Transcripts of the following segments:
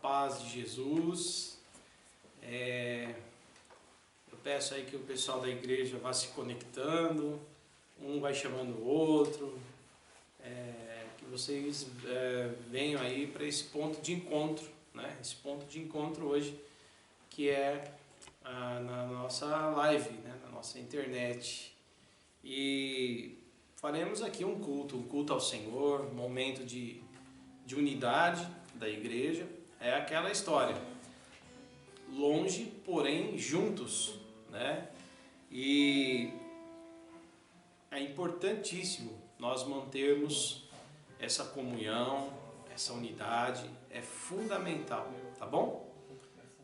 paz de Jesus. Eu peço aí que o pessoal da igreja vá se conectando, um vai chamando o outro, que vocês venham aí para esse ponto de encontro, né? Esse ponto de encontro hoje, que é na nossa live, né? Na nossa internet. E faremos aqui um culto ao Senhor, um momento de unidade da igreja. É aquela história, longe, porém juntos, né? E é importantíssimo nós mantermos essa comunhão, essa unidade, é fundamental, tá bom?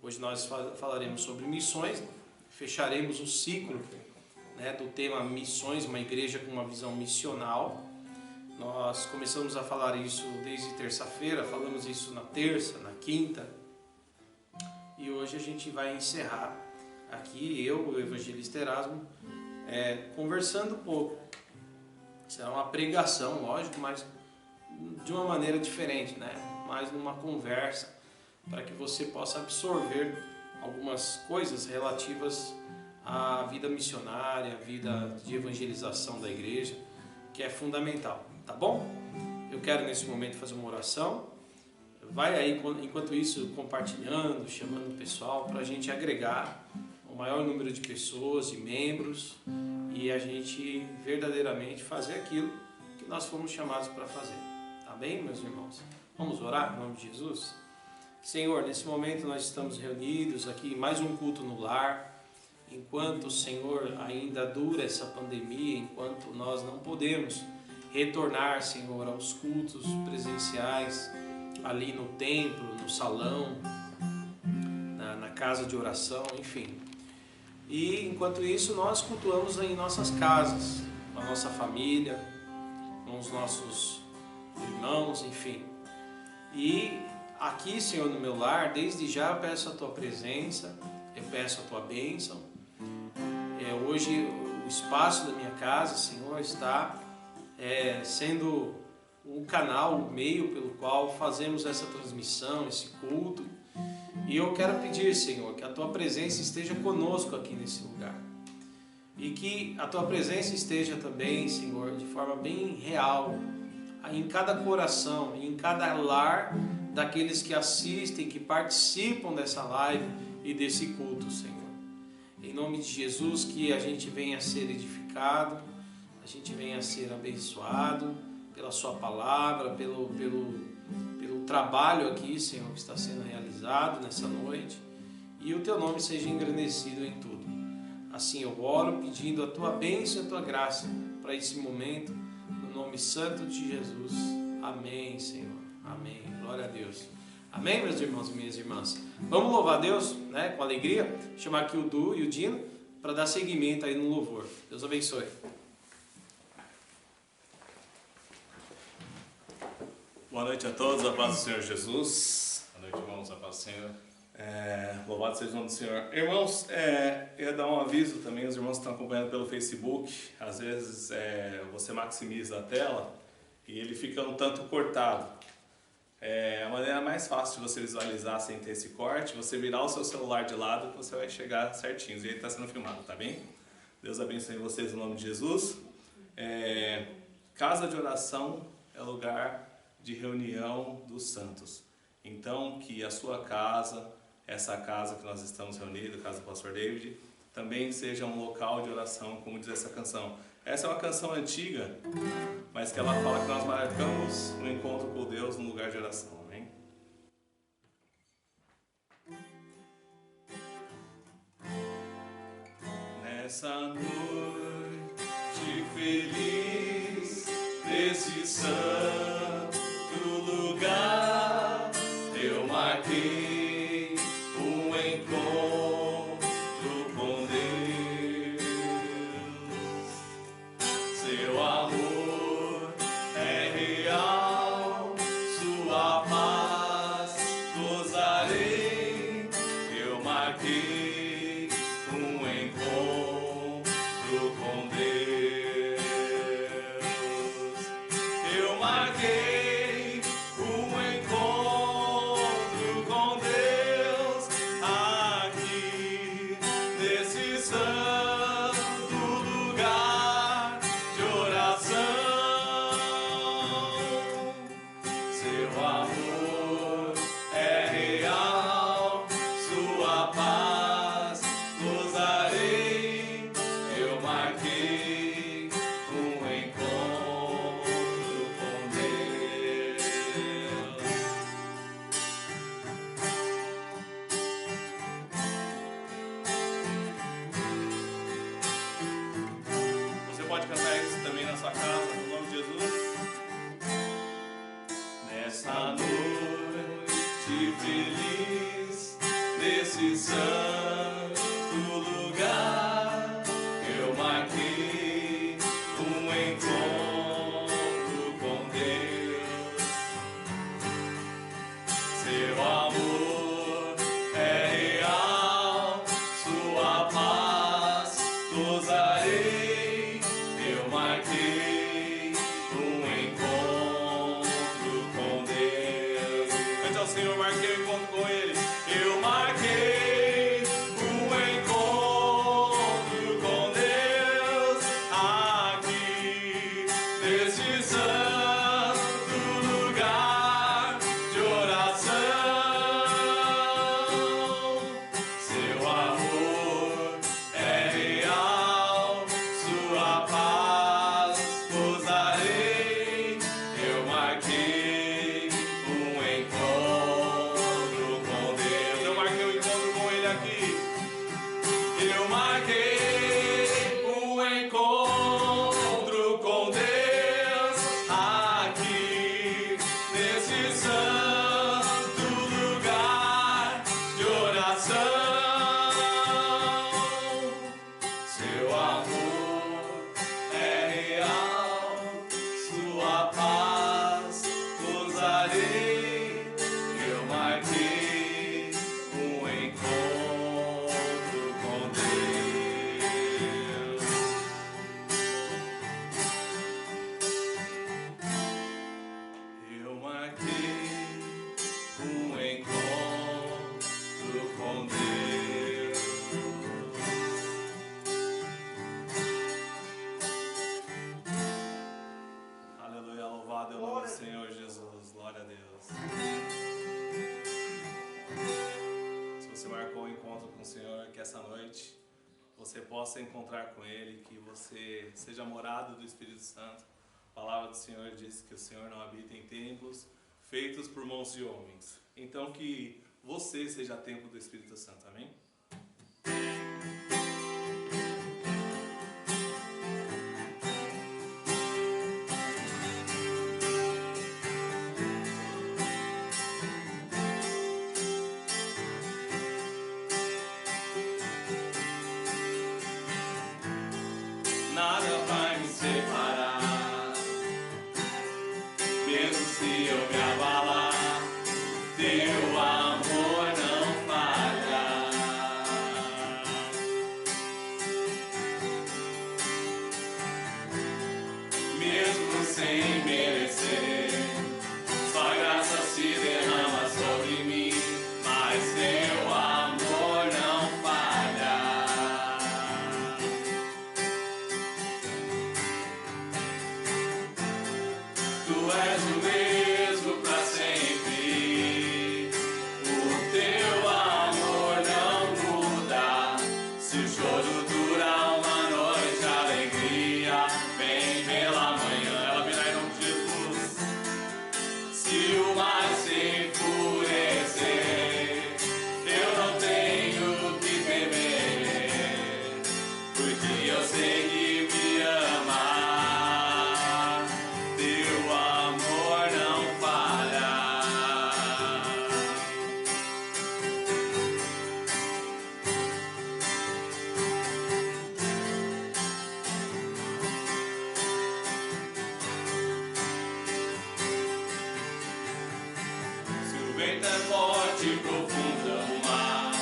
Hoje nós falaremos sobre missões, fecharemos o ciclo, né, do tema missões, uma igreja com uma visão missional. Nós começamos a falar isso desde terça-feira, falamos isso na terça, na quinta, e hoje a gente vai encerrar aqui, eu, o evangelista Erasmo, conversando um pouco. Será uma pregação, lógico, mas de uma maneira diferente, né? Mais numa conversa, para que você possa absorver algumas coisas relativas à vida missionária, à vida de evangelização da igreja, que é fundamental, tá bom? Eu quero nesse momento fazer uma oração. Vai aí, enquanto isso, compartilhando, chamando o pessoal para a gente agregar o maior número de pessoas e membros e a gente verdadeiramente fazer aquilo que nós fomos chamados para fazer. Tá bem, meus irmãos? Vamos orar em nome de Jesus? Senhor, nesse momento nós estamos reunidos aqui, mais um culto no lar. Enquanto, Senhor, ainda dura essa pandemia, enquanto nós não podemos retornar, Senhor, aos cultos presenciais, ali no templo, no salão, na casa de oração, enfim. E enquanto isso nós cultuamos em nossas casas, com a nossa família, com os nossos irmãos, enfim. E aqui, Senhor, no meu lar, desde já eu peço a Tua presença, eu peço a Tua bênção. Hoje o espaço da minha casa, Senhor, está sendo um canal, um meio pelo qual fazemos essa transmissão, esse culto. E eu quero pedir, Senhor, que a Tua presença esteja conosco aqui nesse lugar. E que a Tua presença esteja também, Senhor, de forma bem real, em cada coração, em cada lar daqueles que assistem, que participam dessa live e desse culto, Senhor. Em nome de Jesus, que a gente venha a ser edificado, a gente venha a ser abençoado pela Sua palavra, pelo trabalho aqui, Senhor, que está sendo realizado nessa noite, e o Teu nome seja engrandecido em tudo. Assim eu oro pedindo a Tua bênção e a Tua graça para esse momento, no nome santo de Jesus. Amém, Senhor. Amém. Glória a Deus. Amém, meus irmãos e minhas irmãs. Vamos louvar a Deus, né, com alegria. Chamar aqui o Du e o Dino para dar seguimento aí no louvor. Deus abençoe. Boa noite a todos, a paz do Senhor Jesus. Boa noite, irmãos, a paz do Senhor. Louvado seja o nome do Senhor. Irmãos, eu ia dar um aviso também, os irmãos que estão acompanhando pelo Facebook. Às vezes você maximiza a tela e ele fica um tanto cortado. A maneira mais fácil de você visualizar sem ter esse corte, você virar o seu celular de lado que você vai chegar certinho. E ele está sendo filmado, tá bem? Deus abençoe vocês no nome de Jesus. Casa de oração é lugar de reunião dos santos. Então, que a sua casa, essa casa que nós estamos reunidos, a casa do pastor David, também seja um local de oração, como diz essa canção. Essa é uma canção antiga, mas que ela fala que nós marcamos um encontro com Deus no lugar de oração. Amém? Nessa noite feliz, nesse santo lugar, eu marquei um encontro com Deus. Seu amor é real, sua paz gozarei. Eu marquei um encontro com Deus. Eu marquei um encontro com senti feliz nesse santo lugar. Eu marquei um encontro com Deus. Seu amor é real, sua paz gozarei. Eu marquei um encontro com Deus. Cante ao Senhor, marquei um encontro com Ele. Eu marquei um encontro com Deus aqui nesse santo lugar de oração. Seu amor é real, sua paz gozarei. Eu marquei um encontro com Deus. Eu marquei um encontro com Ele aqui. Eu marquei um encontro com Deus aqui nesse santo lugar de oração. Seu amor é real, sua paz gozarei. Eu marquei um encontro com Deus. Eu marquei um encontro com Deus. Aleluia, louvado é o nome do Senhor Jesus, glória a Deus. Se você marcou um encontro com o Senhor, que essa noite você possa encontrar com Ele, que você seja morado do Espírito Santo. A palavra do Senhor diz que o Senhor não habita em templos feitos por mãos de homens. Então que você seja templo do Espírito Santo, amém? Nada vai me separar, mesmo se eu me abalar, teu amor não falha. Mesmo sem merecer, sua graça se derrama sobre mim, mas teu amor não falha. Tu és o mesmo pra sempre, o teu amor não muda. Se o choro dura uma noite, a alegria vem pela manhã. Ela virá em nome de Jesus. Se o mar se enfurecer, eu não tenho que temer, porque eu sei que me ama. Teu amor não falha. Se o vento é forte e profundo o mar,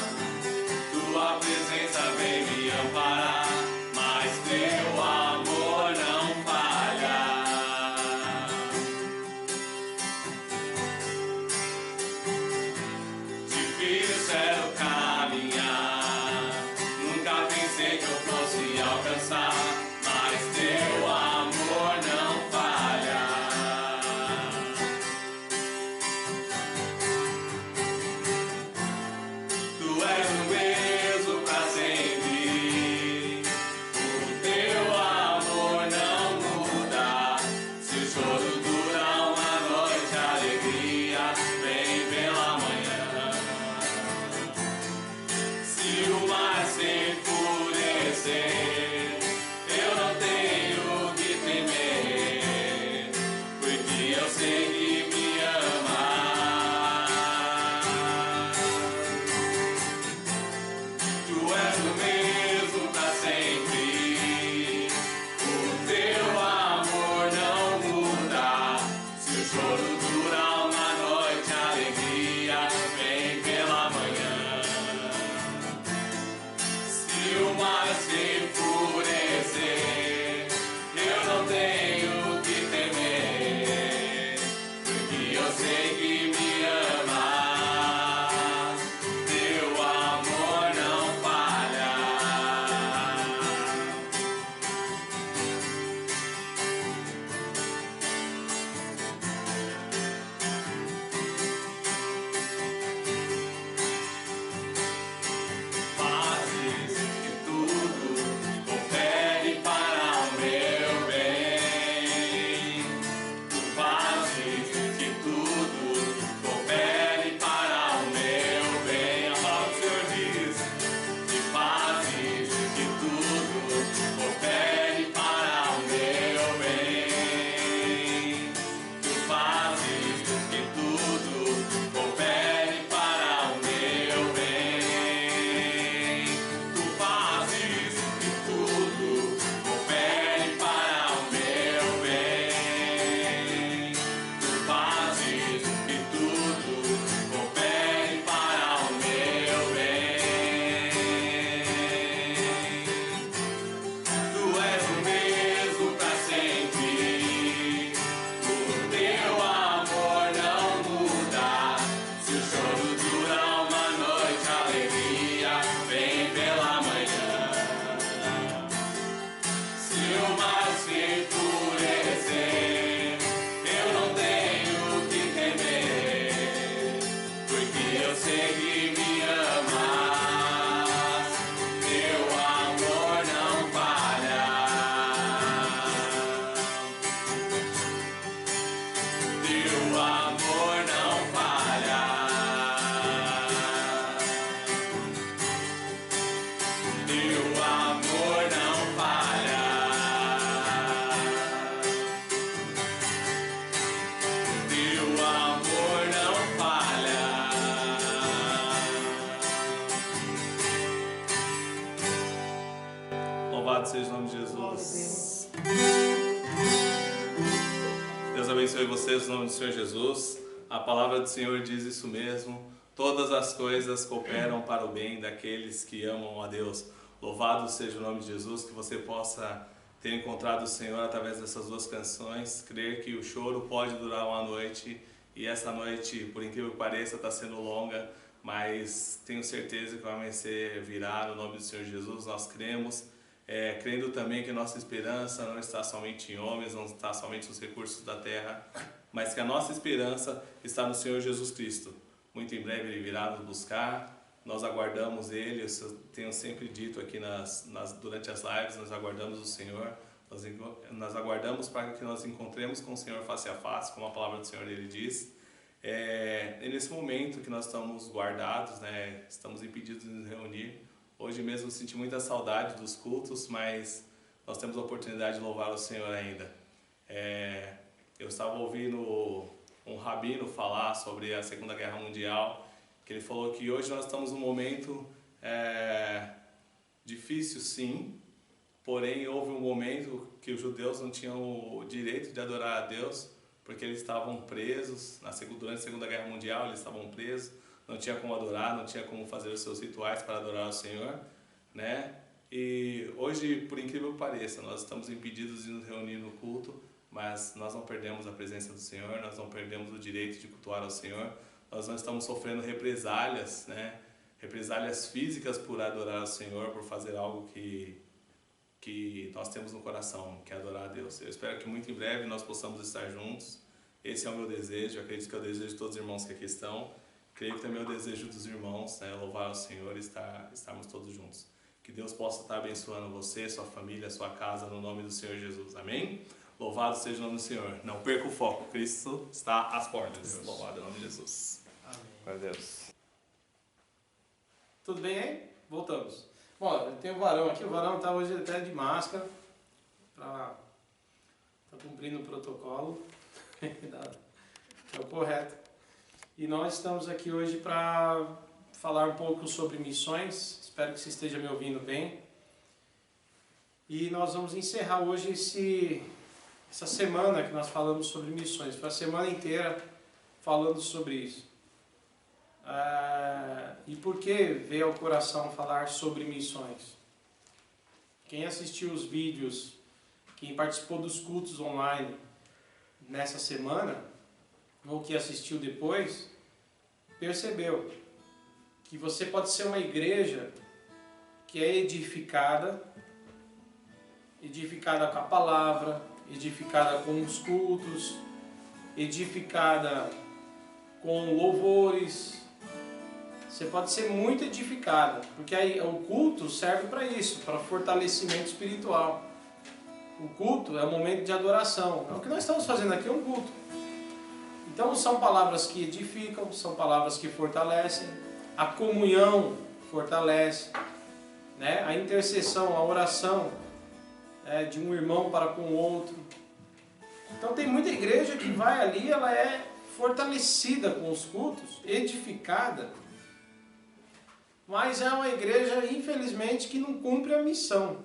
tua presença vem me amparar, mas teu amor não falha. Difícil era o caminhar, nunca pensei que eu fosse alcançar, mas teu amor não falha. sei que me amas, teu amor não falha. Teu amor não falha. Teu amor não falha. Teu amor não falha. Louvado seja o nome de Jesus. Deus abençoe vocês no nome do Senhor Jesus. A palavra do Senhor diz isso mesmo. Todas as coisas cooperam para o bem daqueles que amam a Deus. Louvado seja o nome de Jesus, que você possa ter encontrado o Senhor através dessas duas canções, crer que o choro pode durar uma noite, e essa noite, por incrível que pareça, está sendo longa, mas tenho certeza que vai amanhecer virá no nome do Senhor Jesus. Nós cremos, crendo também que nossa esperança não está somente em homens, não está somente nos recursos da terra, mas que a nossa esperança está no Senhor Jesus Cristo. Muito em breve Ele virá nos buscar. Nós aguardamos Ele, eu tenho sempre dito aqui durante as lives, nós aguardamos o Senhor, nós aguardamos para que nós encontremos com o Senhor face a face, como a palavra do Senhor Ele diz. É nesse momento que nós estamos guardados, né? Estamos impedidos de nos reunir. Hoje mesmo eu senti muita saudade dos cultos, mas nós temos a oportunidade de louvar o Senhor ainda. Eu estava ouvindo um rabino falar sobre a Segunda Guerra Mundial, que ele falou que hoje nós estamos num momento difícil, sim, porém houve um momento que os judeus não tinham o direito de adorar a Deus, porque eles estavam presos, durante a Segunda Guerra Mundial eles estavam presos, não tinha como adorar, não tinha como fazer os seus rituais para adorar o Senhor, né? E hoje, por incrível que pareça, nós estamos impedidos de nos reunir no culto, mas nós não perdemos a presença do Senhor, nós não perdemos o direito de cultuar ao Senhor. Nós não estamos sofrendo represálias, né? Represálias físicas por adorar o Senhor, por fazer algo que nós temos no coração, que é adorar a Deus. Eu espero que muito em breve nós possamos estar juntos. Esse é o meu desejo, eu acredito que é o desejo de todos os irmãos que aqui estão. Creio que também é o desejo dos irmãos, né? Louvar o Senhor e estarmos todos juntos. Que Deus possa estar abençoando você, sua família, sua casa, no nome do Senhor Jesus. Amém? Louvado seja o nome do Senhor. Não perca o foco. Cristo está às portas. Louvado é o nome de Jesus. Amém. Glória a Deus. Tudo bem aí? Voltamos. Bom, tem o varão aqui. O varão está hoje até de máscara. Está cumprindo o protocolo. É o correto. E nós estamos aqui hoje para falar um pouco sobre missões. Espero que você esteja me ouvindo bem. E nós vamos encerrar hoje essa semana que nós falamos sobre missões. Foi a semana inteira falando sobre isso. E por que veio ao coração falar sobre missões? Quem assistiu os vídeos, quem participou dos cultos online nessa semana, ou que assistiu depois, percebeu que você pode ser uma igreja que é edificada com a palavra, edificada com os cultos, edificada com louvores. Você pode ser muito edificada, porque aí o culto serve para isso, para fortalecimento espiritual. O culto é o momento de adoração. O que nós estamos fazendo aqui é um culto. Então são palavras que edificam, são palavras que fortalecem, a comunhão fortalece, né? A intercessão, a oração de um irmão para com o outro. Então tem muita igreja que vai ali, ela é fortalecida com os cultos, edificada, mas é uma igreja, infelizmente, que não cumpre a missão.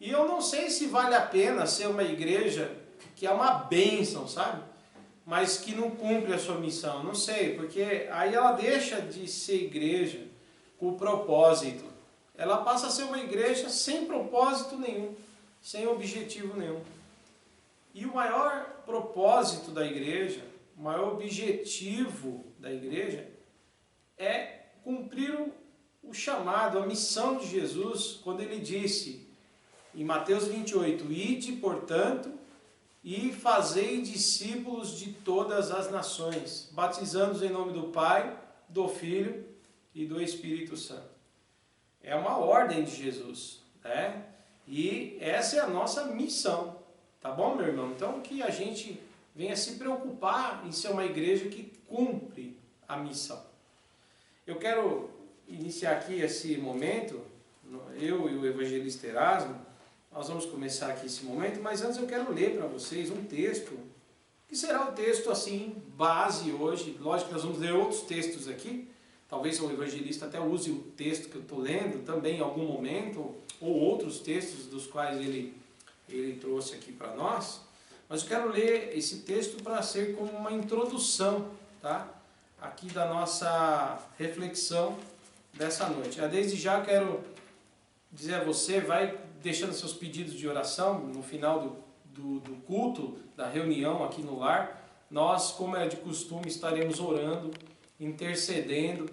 E eu não sei se vale a pena ser uma igreja que é uma bênção, sabe? Mas que não cumpre a sua missão. Não sei, porque aí ela deixa de ser igreja com propósito. Ela passa a ser uma igreja sem propósito nenhum, sem objetivo nenhum. E o maior propósito da igreja, o maior objetivo da igreja é cumprir o chamado, a missão de Jesus, quando ele disse em Mateus 28, ide, portanto, e fazei discípulos de todas as nações, batizando-os em nome do Pai, do Filho e do Espírito Santo. É uma ordem de Jesus, né? E essa é a nossa missão, tá bom, meu irmão? Então que a gente venha se preocupar em ser uma igreja que cumpre a missão. Eu quero iniciar aqui esse momento, eu e o evangelista Erasmo, nós vamos começar aqui esse momento, mas antes eu quero ler para vocês um texto, que será o texto assim, base hoje. Lógico que nós vamos ler outros textos aqui, talvez o evangelista até use o texto que eu estou lendo também em algum momento, ou outros textos dos quais ele trouxe aqui para nós, mas eu quero ler esse texto para ser como uma introdução, tá? Aqui da nossa reflexão dessa noite. Desde já quero dizer a você, vai deixando seus pedidos de oração no final do culto, da reunião aqui no lar. Nós, como é de costume, estaremos orando, intercedendo.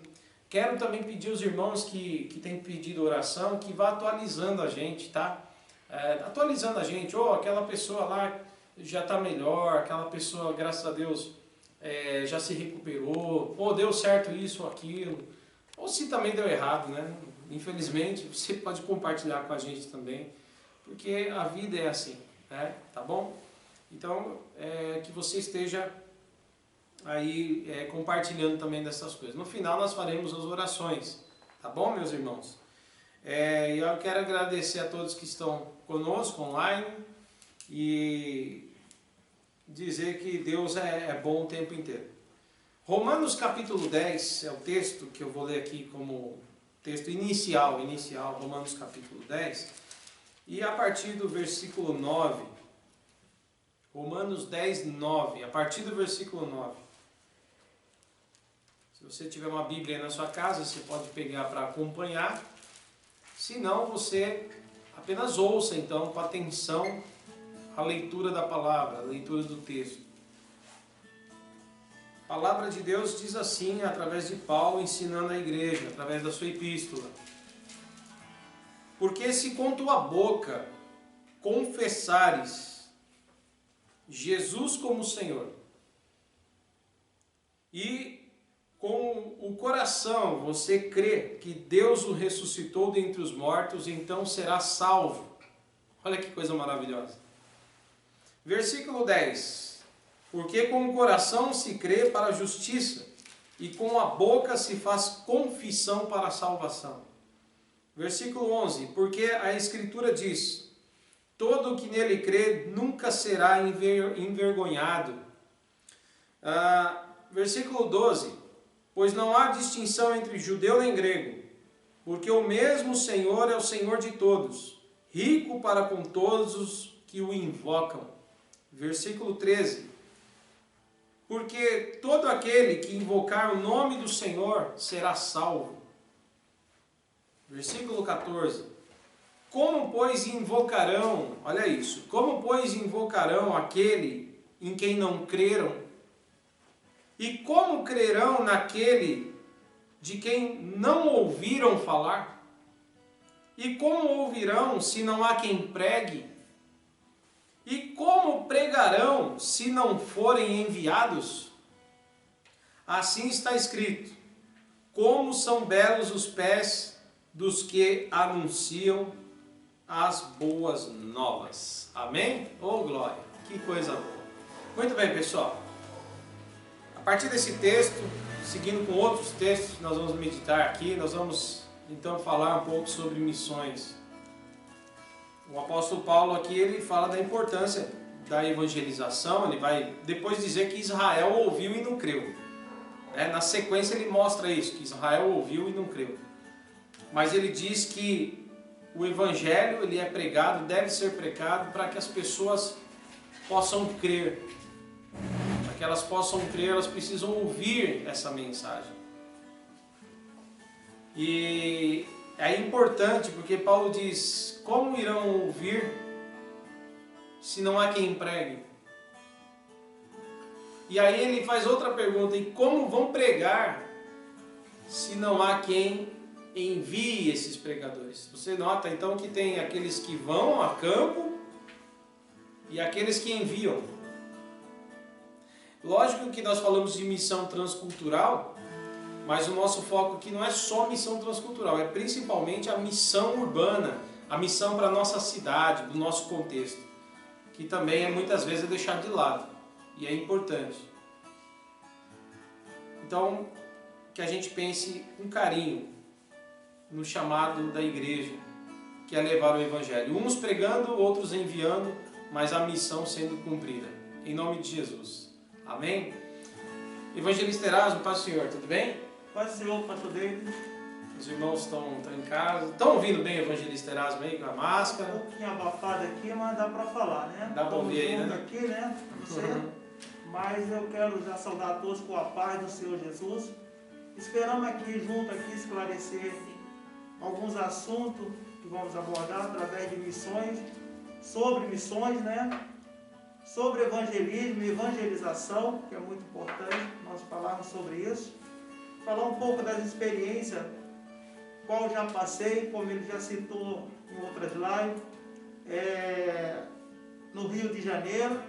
Quero também pedir aos irmãos que têm pedido oração, que vá atualizando a gente, tá? Atualizando a gente, aquela pessoa lá já está melhor, aquela pessoa, graças a Deus, já se recuperou, ou deu certo isso ou aquilo, ou se também deu errado, né? Infelizmente, você pode compartilhar com a gente também, porque a vida é assim, né? Tá bom? Então, que você esteja aí compartilhando também dessas coisas. No final nós faremos as orações, tá bom, meus irmãos? Eu quero agradecer a todos que estão conosco online e dizer que Deus é bom o tempo inteiro. Romanos capítulo 10 é o texto que eu vou ler aqui como texto inicial, Romanos capítulo 10, e a partir do versículo 9, Romanos 10, 9, a partir do versículo 9. Se você tiver uma Bíblia aí na sua casa, você pode pegar para acompanhar. Se não, você apenas ouça então com atenção a leitura da palavra, a leitura do texto. A palavra de Deus diz assim, através de Paulo ensinando a igreja, através da sua epístola. Porque se com tua boca confessares Jesus como Senhor, e com o coração você crê que Deus o ressuscitou dentre os mortos, então será salvo. Olha que coisa maravilhosa. Versículo 10. Porque com o coração se crê para a justiça, e com a boca se faz confissão para a salvação. Versículo 11. Porque a Escritura diz: todo o que nele crê nunca será envergonhado. Versículo 12. Pois não há distinção entre judeu nem grego, porque o mesmo Senhor é o Senhor de todos, rico para com todos os que o invocam. Versículo 13. Porque todo aquele que invocar o nome do Senhor será salvo. Versículo 14. Como, pois, invocarão, olha isso, como, pois, invocarão aquele em quem não creram? E como crerão naquele de quem não ouviram falar? E como ouvirão se não há quem pregue? E como pregarão se não forem enviados? Assim está escrito: como são belos os pés dos que anunciam as boas novas. Amém? Oh, glória! Que coisa boa! Muito bem, pessoal. A partir desse texto, seguindo com outros textos que nós vamos meditar aqui, nós vamos então falar um pouco sobre missões. O apóstolo Paulo aqui, ele fala da importância da evangelização. Ele vai depois dizer que Israel ouviu e não creu. Na sequência ele mostra isso, que Israel ouviu e não creu. Mas ele diz que o evangelho ele é pregado, deve ser pregado para que as pessoas possam crer. Para que elas possam crer, elas precisam ouvir essa mensagem. E é importante porque Paulo diz: como irão ouvir se não há quem pregue? E aí ele faz outra pergunta: e como vão pregar se não há quem envie esses pregadores? Você nota então que tem aqueles que vão a campo e aqueles que enviam. Lógico que nós falamos de missão transcultural, mas o nosso foco aqui não é só missão transcultural, é principalmente a missão urbana, a missão para a nossa cidade, do nosso contexto, que também muitas vezes é deixado de lado, e é importante. Então, que a gente pense com carinho no chamado da igreja, que é levar o Evangelho. Uns pregando, outros enviando, mas a missão sendo cumprida. Em nome de Jesus. Amém? Evangelista Erasmo, paz do Senhor, tudo bem? Paz do Senhor, pastor David. Os irmãos estão em casa. Estão ouvindo bem o Evangelista Erasmo aí com a máscara? Um pouquinho abafado aqui, mas dá para falar, né? Dá para ouvir aí, né? Aqui, né? Você. Mas eu quero já saudar a todos com a paz do Senhor Jesus. Esperamos aqui junto aqui esclarecer alguns assuntos que vamos abordar através de missões, sobre missões, né? Sobre evangelismo e evangelização, que é muito importante nós falarmos sobre isso. Falar um pouco das experiências, qual já passei, como ele já citou em outras lives, no Rio de Janeiro,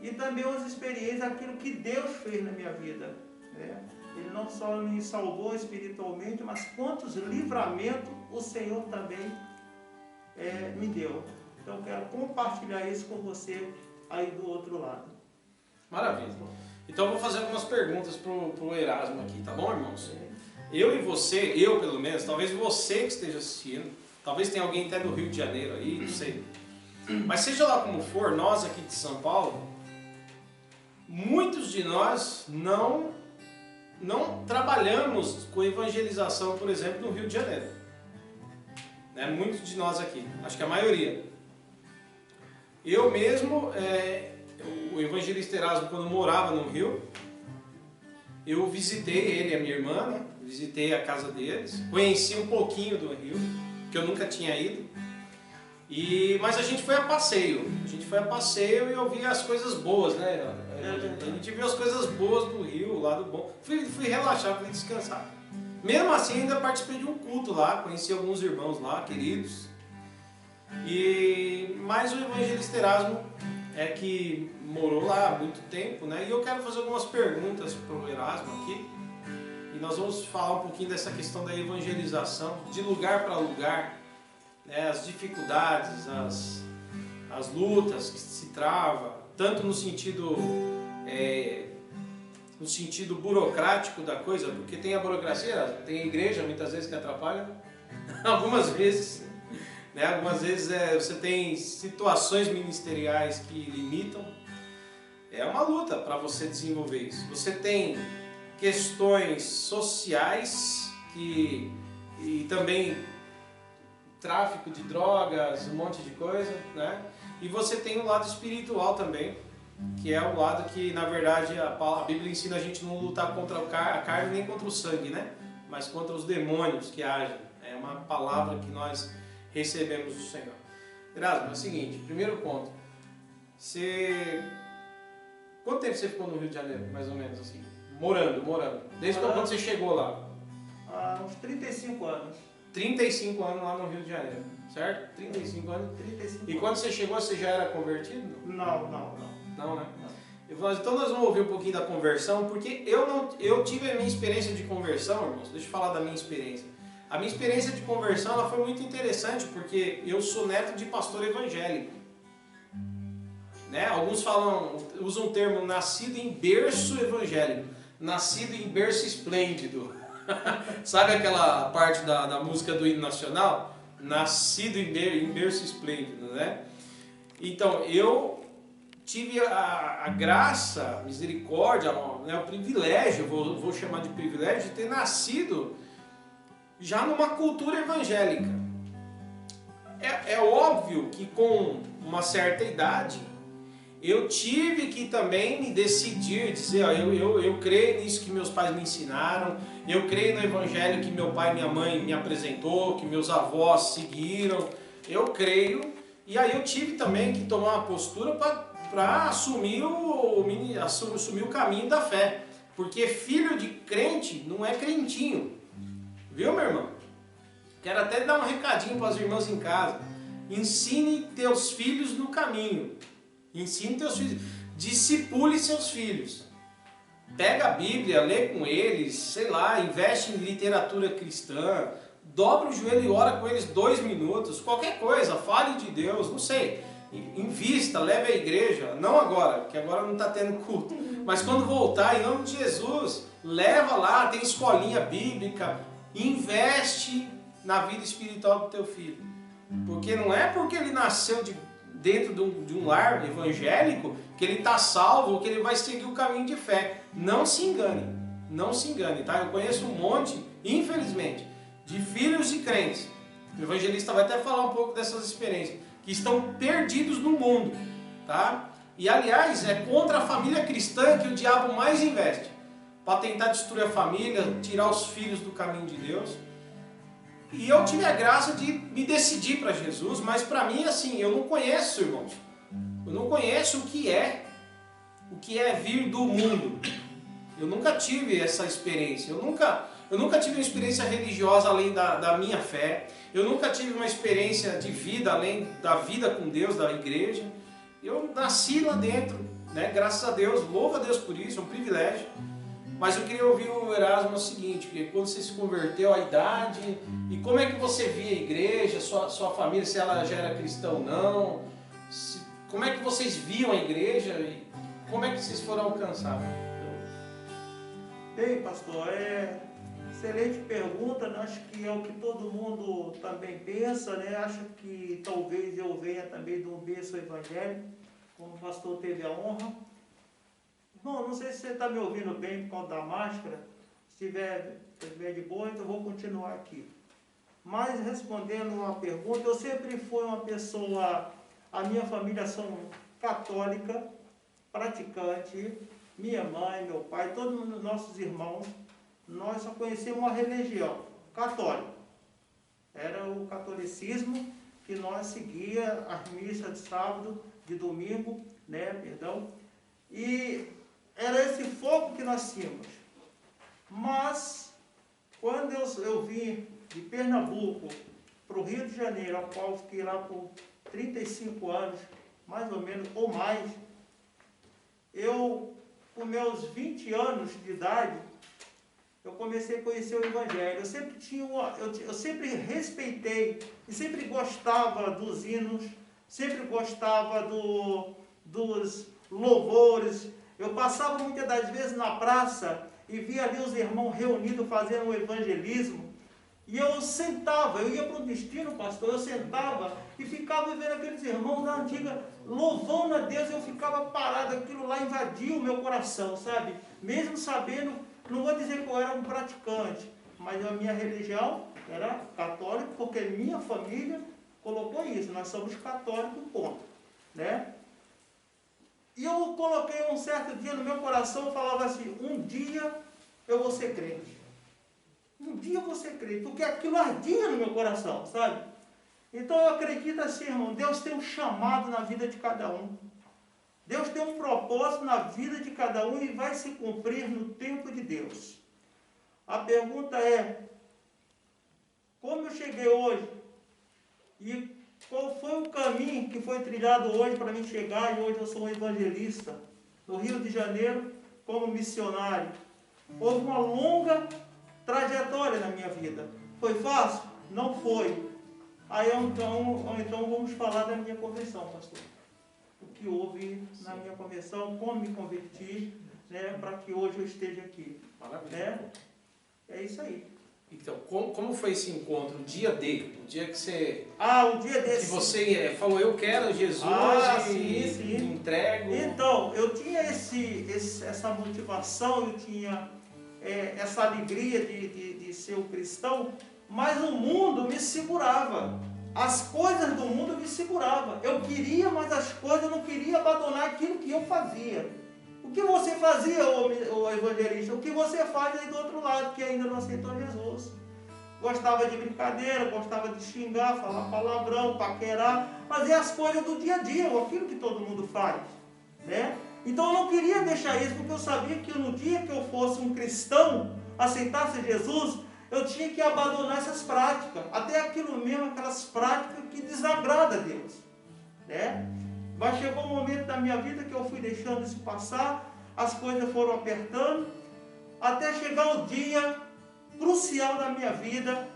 e também as experiências, aquilo que Deus fez na minha vida, né? Ele não só me salvou espiritualmente, mas quantos livramentos o Senhor também me deu. Então eu quero compartilhar isso com você aí do outro lado. Maravilha. Então eu vou fazer algumas perguntas pro Erasmo aqui, tá bom, irmãos? Eu e você, eu pelo menos, talvez você que esteja assistindo, talvez tenha alguém até do Rio de Janeiro aí, não sei. Mas seja lá como for, nós aqui de São Paulo, muitos de nós não trabalhamos com evangelização, por exemplo, no Rio de Janeiro. Né? Muitos de nós aqui, acho que a maioria. Eu mesmo, o evangelista Erasmo, quando morava no Rio, eu visitei ele e a minha irmã, né? Visitei a casa deles, conheci um pouquinho do Rio, que eu nunca tinha ido. Mas a gente foi a passeio. E eu vi as coisas boas, né? A gente viu as coisas boas do Rio, o lado bom. Fui relaxar, fui descansar. Mesmo assim, ainda participei de um culto lá, conheci alguns irmãos lá, queridos. Mas o evangelista Erasmo é que morou lá há muito tempo, né? E eu quero fazer algumas perguntas para o Erasmo aqui. E nós vamos falar um pouquinho dessa questão da evangelização, de lugar para lugar, né? As dificuldades, as lutas que se trava, tanto no sentido burocrático da coisa, porque tem a burocracia, tem a igreja muitas vezes que atrapalha, algumas vezes, né? Algumas vezes você tem situações ministeriais que limitam. É uma luta para você desenvolver isso. Você tem questões sociais e também tráfico de drogas, um monte de coisa, né? E você tem o lado espiritual também, que é o lado que, na verdade, a Bíblia ensina a gente não lutar contra a carne nem contra o sangue, né? Mas contra os demônios que agem. É uma palavra que nós recebemos do Senhor. Erasmo, é o seguinte, primeiro ponto. Quanto tempo você ficou no Rio de Janeiro, mais ou menos assim? Morando. Desde quando você chegou lá? Há uns 35 anos. 35 anos lá no Rio de Janeiro, certo? 35 anos. 35 e quando você chegou, você já era convertido? Não. Não, né? Não. Então nós vamos ouvir um pouquinho da conversão, porque eu tive a minha experiência de conversão, irmãos. Deixa eu falar da minha experiência. A minha experiência de conversão ela foi muito interessante, porque eu sou neto de pastor evangélico. Né? Alguns usam o termo nascido em berço evangélico, nascido em berço esplêndido. Sabe aquela parte da música do hino nacional? Nascido em berço esplêndido, né? Então, eu tive a graça, a misericórdia, né, o privilégio, vou chamar de privilégio, de ter nascido já numa cultura evangélica. É óbvio que com uma certa idade, eu tive que também me decidir, dizer, ó, eu creio nisso que meus pais me ensinaram, eu creio no evangelho que meu pai e minha mãe me apresentou, que meus avós seguiram, eu creio, e aí eu tive também que tomar uma postura para assumir o caminho da fé, porque filho de crente não é crentinho, viu, meu irmão? Quero até dar um recadinho para as irmãs em casa, ensine teus filhos no caminho. Ensine teus filhos, discipule seus filhos. pega a Bíblia, lê com eles, sei lá, investe em literatura cristã, dobra o joelho e ora com eles 2 minutos, qualquer coisa, fale de Deus, não sei. Invista, leve a igreja, não agora, que agora não está tendo culto, mas quando voltar, em nome de Jesus, leva lá, tem escolinha bíblica, investe na vida espiritual do teu filho. Porque não é porque ele nasceu dentro de um lar evangélico que ele está salvo ou que ele vai seguir o caminho de fé. Não se engane, não se engane, tá? Eu conheço um monte, infelizmente, de filhos de crentes. O evangelista vai até falar um pouco dessas experiências, que estão perdidos no mundo, tá? E aliás, é contra a família cristã que o diabo mais investe, para tentar destruir a família, tirar os filhos do caminho de Deus. E eu tive a graça de me decidir para Jesus, mas para mim, assim, eu não conheço, irmãos. Eu não conheço o que é vir do mundo. Eu nunca tive essa experiência. Eu nunca tive uma experiência religiosa além da minha fé. Eu nunca tive uma experiência de vida além da vida com Deus, da igreja. Eu nasci lá dentro, né? Graças a Deus, louvo a Deus por isso, é um privilégio. Mas eu queria ouvir o Erasmo o seguinte, porque quando você se converteu, a idade, e como é que você via a igreja, sua família, se ela já era cristã ou não, como é que vocês viam a igreja e como é que vocês foram alcançados? Bem, pastor, excelente pergunta, né? Acho que é o que todo mundo também pensa, né? Acho que talvez eu venha também de um berço evangélico, como o pastor teve a honra. Bom, não sei se você está me ouvindo bem por causa da máscara. Se estiver de boa, então eu vou continuar aqui. Mas respondendo uma pergunta, eu sempre fui uma pessoa, a minha família são católica, praticante, minha mãe, meu pai, todos os nossos irmãos, nós só conhecemos uma religião, católica. Era o catolicismo que nós seguia as missas de sábado, de domingo, né, perdão, e era esse foco que nós tínhamos. Mas, quando eu vim de Pernambuco para o Rio de Janeiro, ao qual fiquei lá por 35 anos, mais ou menos, ou mais, eu, com meus 20 anos de idade, eu comecei a conhecer o Evangelho. Eu sempre respeitei e sempre gostava dos hinos, sempre gostava dos louvores. Eu passava muitas das vezes na praça e via ali os irmãos reunidos fazendo um evangelismo. E eu sentava, eu ia para o destino, pastor, eu sentava e ficava vendo aqueles irmãos da antiga louvando a Deus. Eu ficava parado, aquilo lá invadia o meu coração, sabe? Mesmo sabendo, não vou dizer que eu era um praticante, mas a minha religião era católica, porque minha família colocou isso, nós somos católicos, ponto, né? E eu coloquei um certo dia no meu coração, eu falava assim, um dia eu vou ser crente. Um dia eu vou ser crente, porque aquilo ardia no meu coração, sabe? Então eu acredito assim, irmão, Deus tem um chamado na vida de cada um. Deus tem um propósito na vida de cada um e vai se cumprir no tempo de Deus. A pergunta é, como eu cheguei hoje? E qual foi o caminho que foi trilhado hoje para mim chegar, e hoje eu sou um evangelista no Rio de Janeiro como missionário? Houve uma longa trajetória na minha vida. Foi fácil? Não foi. Aí então vamos falar da minha conversão, pastor. O que houve na minha conversão, como me converti, né, para que hoje eu esteja aqui. Maravilha. Né? É isso aí. Então, como foi esse encontro? O dia que você... o dia desse. Que você falou, eu quero Jesus sim. entrego. Então, eu tinha essa motivação, eu tinha essa alegria de ser um cristão, mas o mundo me segurava. As coisas do mundo me seguravam. Eu queria, mas as coisas eu não queria abandonar aquilo que eu fazia. O que você fazia, ô evangelista? O que você faz aí do outro lado, que ainda não aceitou Jesus? Gostava de brincadeira, gostava de xingar, falar palavrão, paquerar, fazer as coisas do dia a dia, aquilo que todo mundo faz, né? Então eu não queria deixar isso, porque eu sabia que no dia que eu fosse um cristão, aceitasse Jesus, eu tinha que abandonar essas práticas, até aquilo mesmo, aquelas práticas que desagradam a Deus, né? Mas chegou um momento da minha vida que eu fui deixando isso passar, as coisas foram apertando, até chegar o dia crucial da minha vida,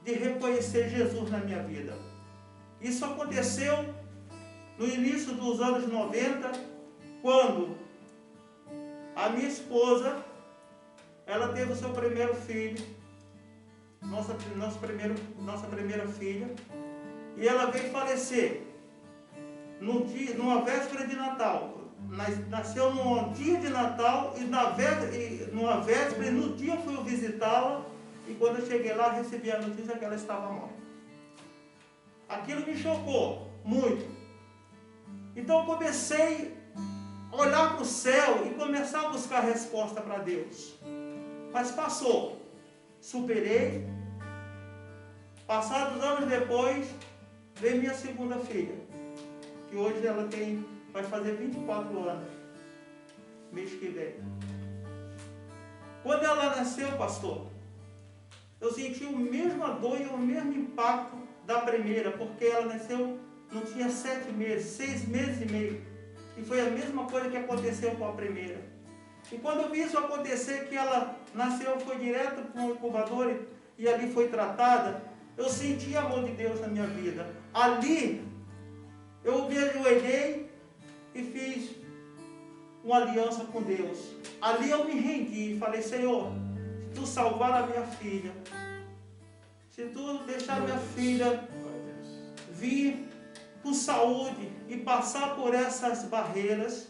de reconhecer Jesus na minha vida. Isso aconteceu no início dos anos 90, quando a minha esposa, ela teve o seu primeiro filho, nossa primeira filha, e ela veio falecer numa véspera de Natal. Nasceu num dia de Natal e numa véspera, e no dia eu fui visitá-la, e quando eu cheguei lá, recebi a notícia que ela estava morta. Aquilo me chocou muito. Então eu comecei a olhar para o céu e começar a buscar resposta para Deus. Mas passou. Superei. Passados anos depois, veio minha segunda filha, que hoje ela vai fazer 24 anos, mês que vem. Quando ela nasceu, pastor, eu senti a mesma dor e o mesmo impacto da primeira, porque ela nasceu, não tinha 7 meses, 6 meses e meio. E foi a mesma coisa que aconteceu com a primeira. E quando eu vi isso acontecer, que ela nasceu, foi direto para um incubador e ali foi tratada, eu senti o amor de Deus na minha vida. Ali, eu me ajoelhei e fiz uma aliança com Deus. Ali eu me rendi e falei, Senhor, se tu salvar a minha filha, se tu deixar minha filha vir com saúde e passar por essas barreiras,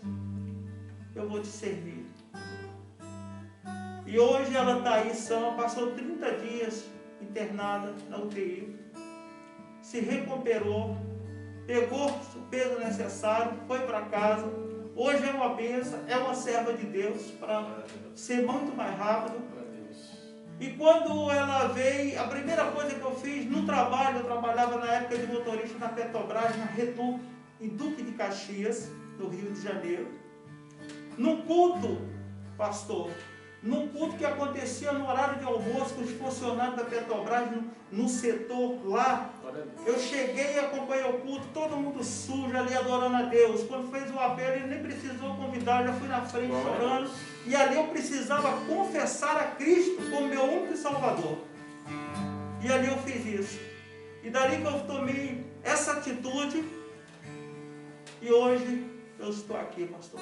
eu vou te servir. E hoje ela está aí sã, passou 30 dias internada na UTI, se recuperou, pegou o peso necessário, foi para casa. Hoje é uma bênção, é uma serva de Deus, para ser muito mais rápido. E quando ela veio, a primeira coisa que eu fiz no trabalho, eu trabalhava na época de motorista na Petrobras, na Reduc, em Duque de Caxias, no Rio de Janeiro. No culto, pastor, num culto que acontecia no horário de almoço com os funcionários da Petrobras no setor lá, eu cheguei e acompanhei o culto, todo mundo sujo ali adorando a Deus. Quando fez o apelo, ele nem precisou convidar, eu já fui na frente chorando, e ali eu precisava confessar a Cristo como meu único Salvador. E ali eu fiz isso. E dali que eu tomei essa atitude, e hoje eu estou aqui, pastor.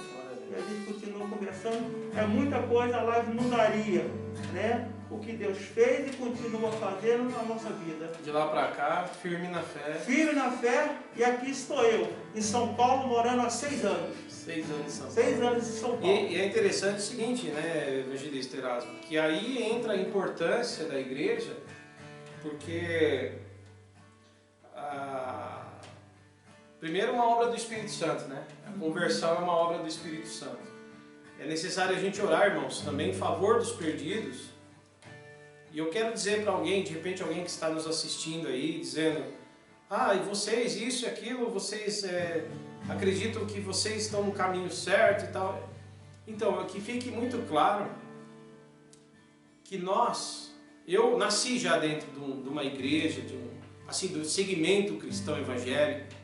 E a gente continua conversando. É muita coisa, a live não daria, né? O que Deus fez e continua fazendo na nossa vida. De lá para cá, firme na fé. Firme na fé, e aqui estou eu, em São Paulo, morando há 6 anos. 6 anos em São Paulo. 6 anos em São Paulo. E é interessante o seguinte, né, evangelista Erasmo, que aí entra a importância da igreja, porque primeiro, uma obra do Espírito Santo, né? A conversão é uma obra do Espírito Santo. É necessário a gente orar, irmãos, também em favor dos perdidos. E eu quero dizer para alguém, de repente alguém que está nos assistindo aí, dizendo: e vocês, isso e aquilo, vocês acreditam que vocês estão no caminho certo e tal. Então, que fique muito claro que eu nasci já dentro de uma igreja, do segmento cristão evangélico.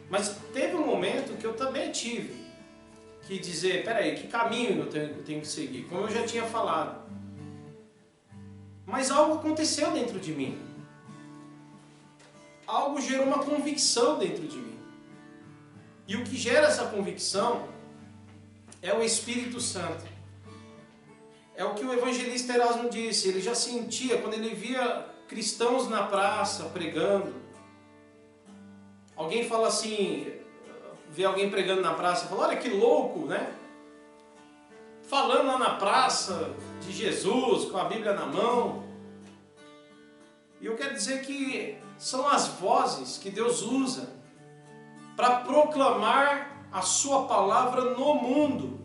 Mas teve um momento que eu também tive que dizer, peraí, que caminho eu tenho que seguir? Como eu já tinha falado. Mas algo aconteceu dentro de mim. Algo gerou uma convicção dentro de mim. E o que gera essa convicção é o Espírito Santo. É o que o evangelista Erasmo disse, ele já sentia quando ele via cristãos na praça pregando. Alguém fala assim, vê alguém pregando na praça, fala, olha que louco, né? Falando lá na praça de Jesus, com a Bíblia na mão. E eu quero dizer que são as vozes que Deus usa para proclamar a sua palavra no mundo.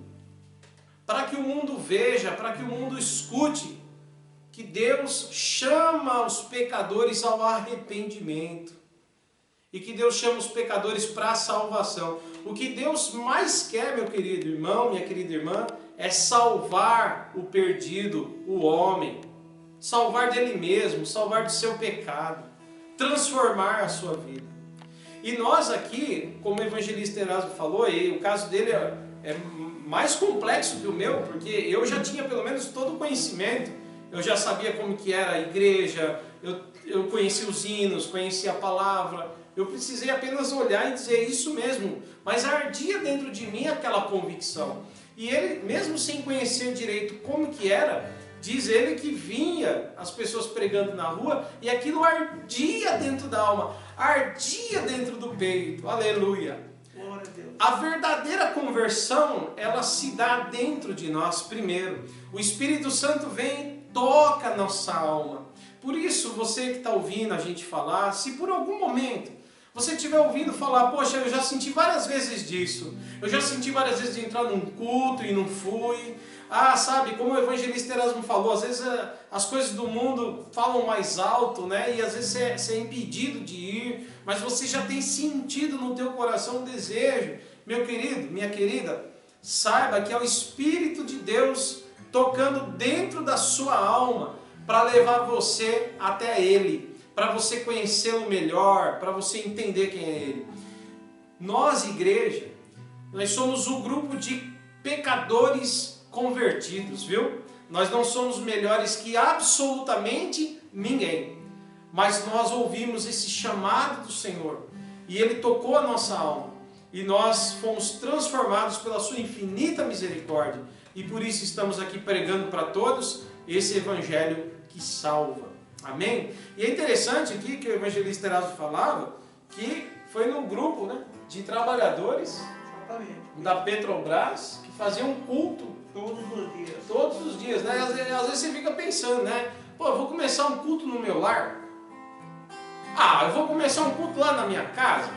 Para que o mundo veja, para que o mundo escute que Deus chama os pecadores ao arrependimento. E que Deus chama os pecadores para a salvação. O que Deus mais quer, meu querido irmão, minha querida irmã, é salvar o perdido, o homem. Salvar dele mesmo, salvar do seu pecado. Transformar a sua vida. E nós aqui, como o evangelista Erasmo falou, e o caso dele é mais complexo que o meu, porque eu já tinha pelo menos todo o conhecimento, eu já sabia como que era a igreja, eu conhecia os hinos, conhecia a palavra, eu precisei apenas olhar e dizer isso mesmo, mas ardia dentro de mim aquela convicção. E ele, mesmo sem conhecer direito como que era, diz ele que vinha as pessoas pregando na rua e aquilo ardia dentro da alma, ardia dentro do peito, aleluia. Glória a Deus. A verdadeira conversão, ela se dá dentro de nós primeiro. O Espírito Santo vem e toca a nossa alma. Por isso, você que está ouvindo a gente falar, se por algum momento você estiver ouvindo falar, poxa, eu já senti várias vezes disso, eu já senti várias vezes de entrar num culto e não fui, sabe, como o evangelista Erasmo falou, às vezes as coisas do mundo falam mais alto, né, e às vezes você é impedido de ir, mas você já tem sentido no teu coração um desejo. Meu querido, minha querida, saiba que é o Espírito de Deus tocando dentro da sua alma para levar você até Ele, para você conhecê-lo melhor, para você entender quem é Ele. Nós, igreja, nós somos um grupo de pecadores convertidos, viu? Nós não somos melhores que absolutamente ninguém, mas nós ouvimos esse chamado do Senhor e Ele tocou a nossa alma e nós fomos transformados pela sua infinita misericórdia e por isso estamos aqui pregando para todos esse evangelho que salva. Amém? E é interessante aqui que o evangelista Erasmo falava que foi num grupo, né, de trabalhadores da Petrobras que faziam um culto todos os dias, né? Às vezes você fica pensando, né? Pô, eu vou começar um culto no meu lar? Eu vou começar um culto lá na minha casa?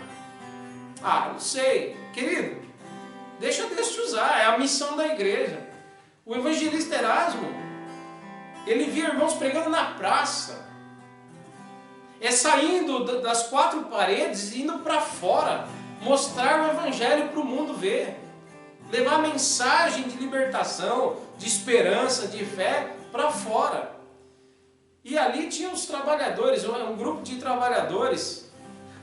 Não sei. Querido, deixa Deus te usar, é a missão da igreja. O evangelista Erasmo, ele via irmãos pregando na praça. É saindo das quatro paredes e indo para fora. Mostrar o evangelho para o mundo ver. Levar a mensagem de libertação, de esperança, de fé para fora. E ali tinha os trabalhadores, um grupo de trabalhadores.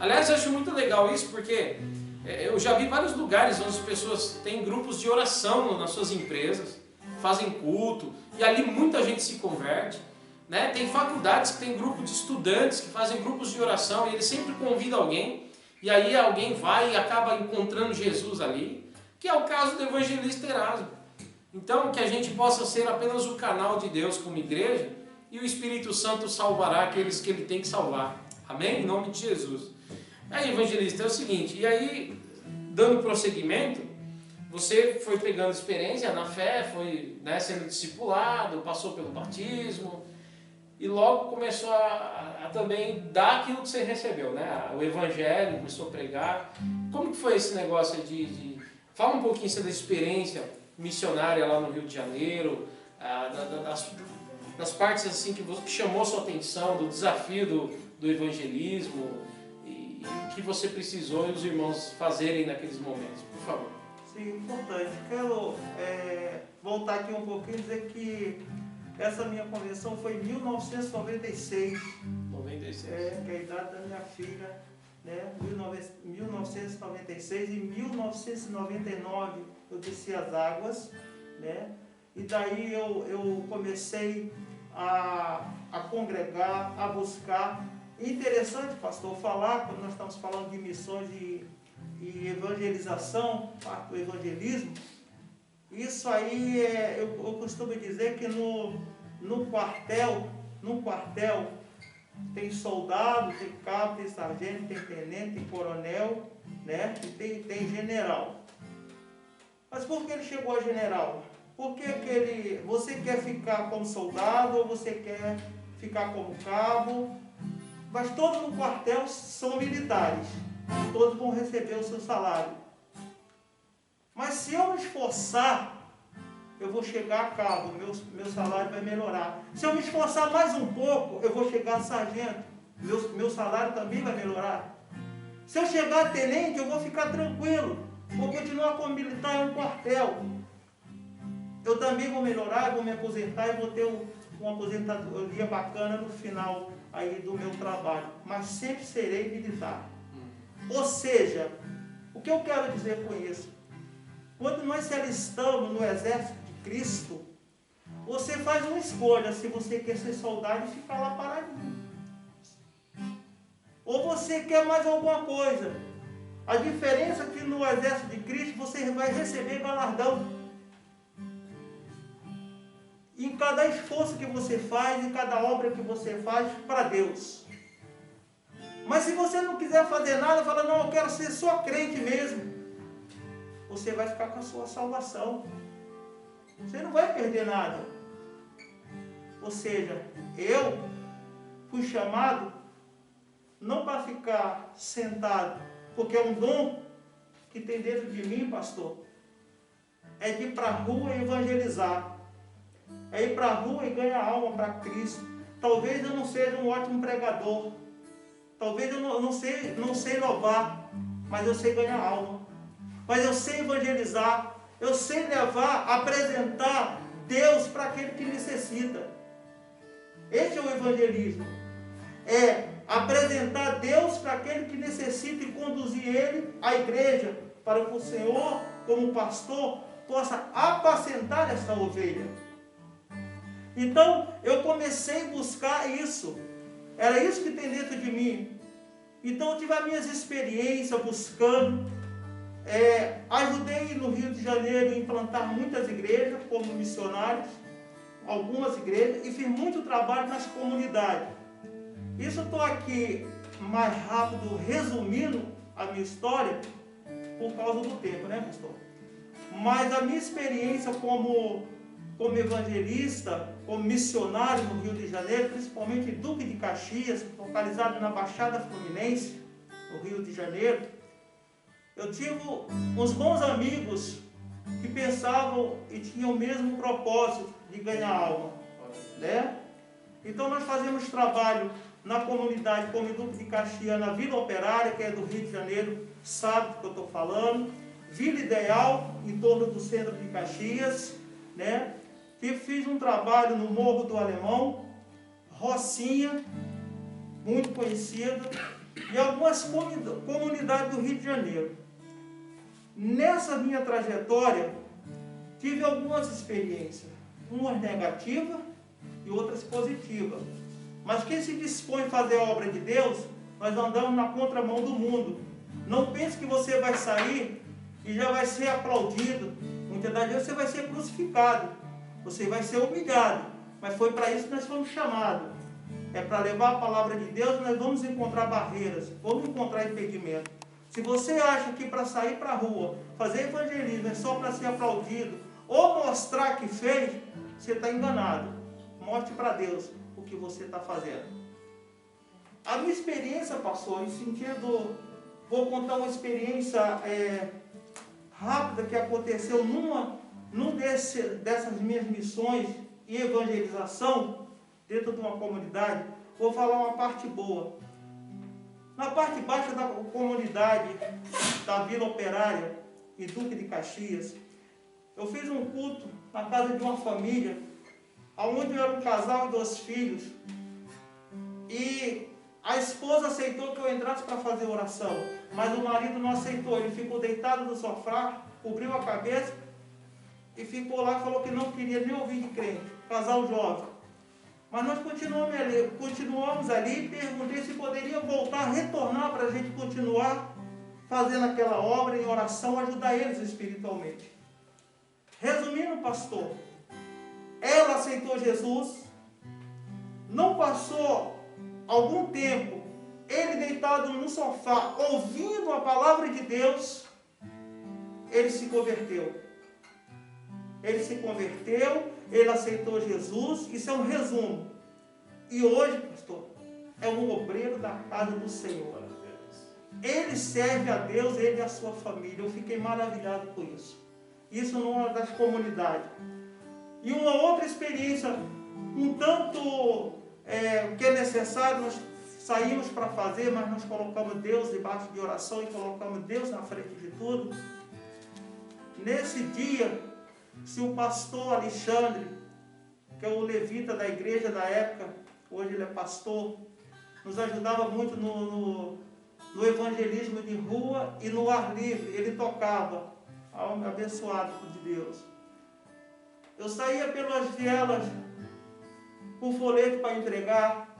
Aliás, eu acho muito legal isso porque eu já vi vários lugares onde as pessoas têm grupos de oração nas suas empresas, fazem culto, e ali muita gente se converte, né? Tem faculdades que tem grupo de estudantes que fazem grupos de oração, e eles sempre convidam alguém, e aí alguém vai e acaba encontrando Jesus ali, que é o caso do evangelista Erasmo. Então, que a gente possa ser apenas o canal de Deus como igreja, e o Espírito Santo salvará aqueles que Ele tem que salvar. Amém? Em nome de Jesus. Aí, evangelista, é o seguinte, e aí, dando prosseguimento, você foi pegando experiência na fé, foi, né, sendo discipulado, passou pelo batismo, e logo começou a também dar aquilo que você recebeu, né? O evangelho, começou a pregar. Como que foi esse negócio de... Fala um pouquinho sobre a experiência missionária lá no Rio de Janeiro, das partes assim que chamou a sua atenção, do desafio do evangelismo, e o que você precisou e os irmãos fazerem naqueles momentos. Por favor. Sim, importante. Quero voltar aqui um pouquinho e dizer que essa minha conversão foi em 1996. 96. Que é a idade da minha filha, né? 1996. Em 1999 eu desci as águas, né? E daí eu comecei a congregar, a buscar. Interessante, pastor, falar, quando nós estamos falando de missões e evangelização, parte do evangelismo, isso aí eu costumo dizer que no quartel tem soldado, tem cabo, tem sargento, tem tenente, tem coronel, né? E tem general. Mas por que ele chegou a general? Por que você quer ficar como soldado ou você quer ficar como cabo? Mas todos no quartel são militares. Todos vão receber o seu salário. Mas se eu me esforçar, eu vou chegar a cabo, meu salário vai melhorar. Se eu me esforçar mais um pouco, eu vou chegar a sargento, meu salário também vai melhorar. Se eu chegar a tenente, eu vou ficar tranquilo, vou continuar como militar em um quartel. Eu também vou melhorar, vou me aposentar e vou ter uma aposentadoria bacana no final aí do meu trabalho. Mas sempre serei militar. Ou seja, o que eu quero dizer com isso? quando nós se alistamos no exército de Cristo, você faz uma escolha se você quer ser soldado e ficar lá paradinho. Ou você quer mais alguma coisa. A diferença é que no exército de Cristo você vai receber galardão. Em cada esforço que você faz, em cada obra que você faz para Deus. Mas se você não quiser fazer nada, fala, não, eu quero ser só crente mesmo. Você vai ficar com a sua salvação. Você não vai perder nada. Ou seja, eu fui chamado não para ficar sentado, porque é um dom que tem dentro de mim, pastor. É de ir para a rua e evangelizar. É ir para a rua e ganhar alma para Cristo. Talvez eu não seja um ótimo pregador. Talvez eu não sei louvar, mas eu sei ganhar alma. Mas eu sei evangelizar. Eu sei levar, apresentar Deus para aquele que necessita. Esse é o evangelismo. É apresentar Deus para aquele que necessita e conduzir ele à igreja, para que o Senhor, como pastor, possa apacentar essa ovelha. Então, eu comecei a buscar isso. Era isso que tem dentro de mim. Então, eu tive as minhas experiências buscando. Ajudei no Rio de Janeiro a implantar muitas igrejas, como missionários, algumas igrejas, e fiz muito trabalho nas comunidades. Isso eu estou aqui mais rápido, resumindo a minha história, por causa do tempo, né, pastor? Mas a minha experiência como evangelista, como missionário no Rio de Janeiro, principalmente em Duque de Caxias, localizado na Baixada Fluminense, no Rio de Janeiro, eu tive uns bons amigos que pensavam e tinham o mesmo propósito de ganhar alma, né? Então nós fazemos trabalho na comunidade como Duque de Caxias, na Vila Operária, que é do Rio de Janeiro, sabe do que eu estou falando, Vila Ideal, em torno do centro de Caxias, né? E fiz um trabalho no Morro do Alemão, Rocinha, muito conhecido, e algumas comunidades do Rio de Janeiro. Nessa minha trajetória, tive algumas experiências, umas negativas e outras positivas. Mas quem se dispõe a fazer a obra de Deus, nós andamos na contramão do mundo. Não pense que você vai sair e já vai ser aplaudido. Muitas das vezes você vai ser crucificado, você vai ser humilhado. Mas foi para isso que nós fomos chamados. É para levar a palavra de Deus, nós vamos encontrar barreiras, vamos encontrar impedimento. Se você acha que para sair para a rua, fazer evangelismo é só para ser aplaudido, ou mostrar que fez, você está enganado. Mostre para Deus o que você está fazendo. A minha experiência, pastor, em sentido, vou contar uma experiência rápida que aconteceu dessas minhas missões e evangelização dentro de uma comunidade. Vou falar uma parte boa. Na parte baixa da comunidade da Vila Operária, em Duque de Caxias, eu fiz um culto na casa de uma família, onde era um casal e 2 filhos, e a esposa aceitou que eu entrasse para fazer oração, mas o marido não aceitou. Ele ficou deitado no sofá, cobriu a cabeça e ficou lá e falou que não queria nem ouvir de crente, casal jovem. Mas nós continuamos ali e perguntei se poderia voltar, retornar para a gente continuar fazendo aquela obra em oração, ajudar eles espiritualmente. Resumindo, pastor, ela aceitou Jesus, não passou algum tempo, ele deitado no sofá, ouvindo a palavra de Deus, ele se converteu. Ele aceitou Jesus, isso é um resumo. E hoje, pastor, é um obreiro da casa do Senhor. Ele serve a Deus, ele e a sua família. Eu fiquei maravilhado com isso. Isso numa das comunidades. E uma outra experiência, um tanto que é necessário, nós saímos para fazer, mas nós colocamos Deus debaixo de oração e colocamos Deus na frente de tudo. Nesse dia, se o pastor Alexandre, que é o levita da igreja da época, hoje ele é pastor, nos ajudava muito no evangelismo de rua e no ar livre. Ele tocava abençoado de Deus. Eu saía pelas vielas com folheto para entregar.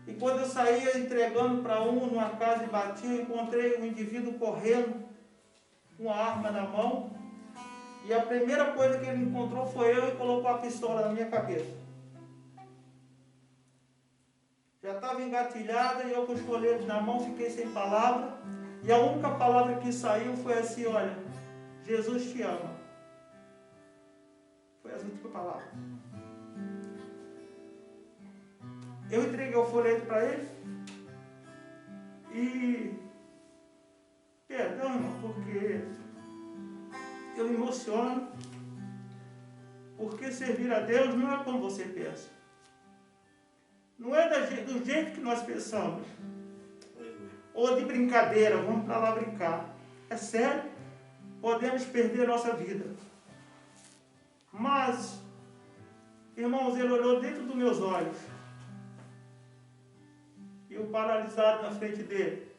E quando eu saía entregando para numa casa e batia, eu encontrei um indivíduo correndo com uma arma na mão. E a primeira coisa que ele encontrou foi eu e colocou a pistola na minha cabeça. Já estava engatilhada e eu com os folhetos na mão fiquei sem palavra. E a única palavra que saiu foi assim: olha, Jesus te ama. Foi as últimas palavras. Eu entreguei o folheto para ele. E perdão, irmão, porque eu me emociono. Porque servir a Deus não é como você pensa. Não é do jeito que nós pensamos. Ou de brincadeira, vamos para lá brincar. É sério, podemos perder nossa vida. Mas, irmãos, ele olhou dentro dos meus olhos. E eu paralisado na frente dele.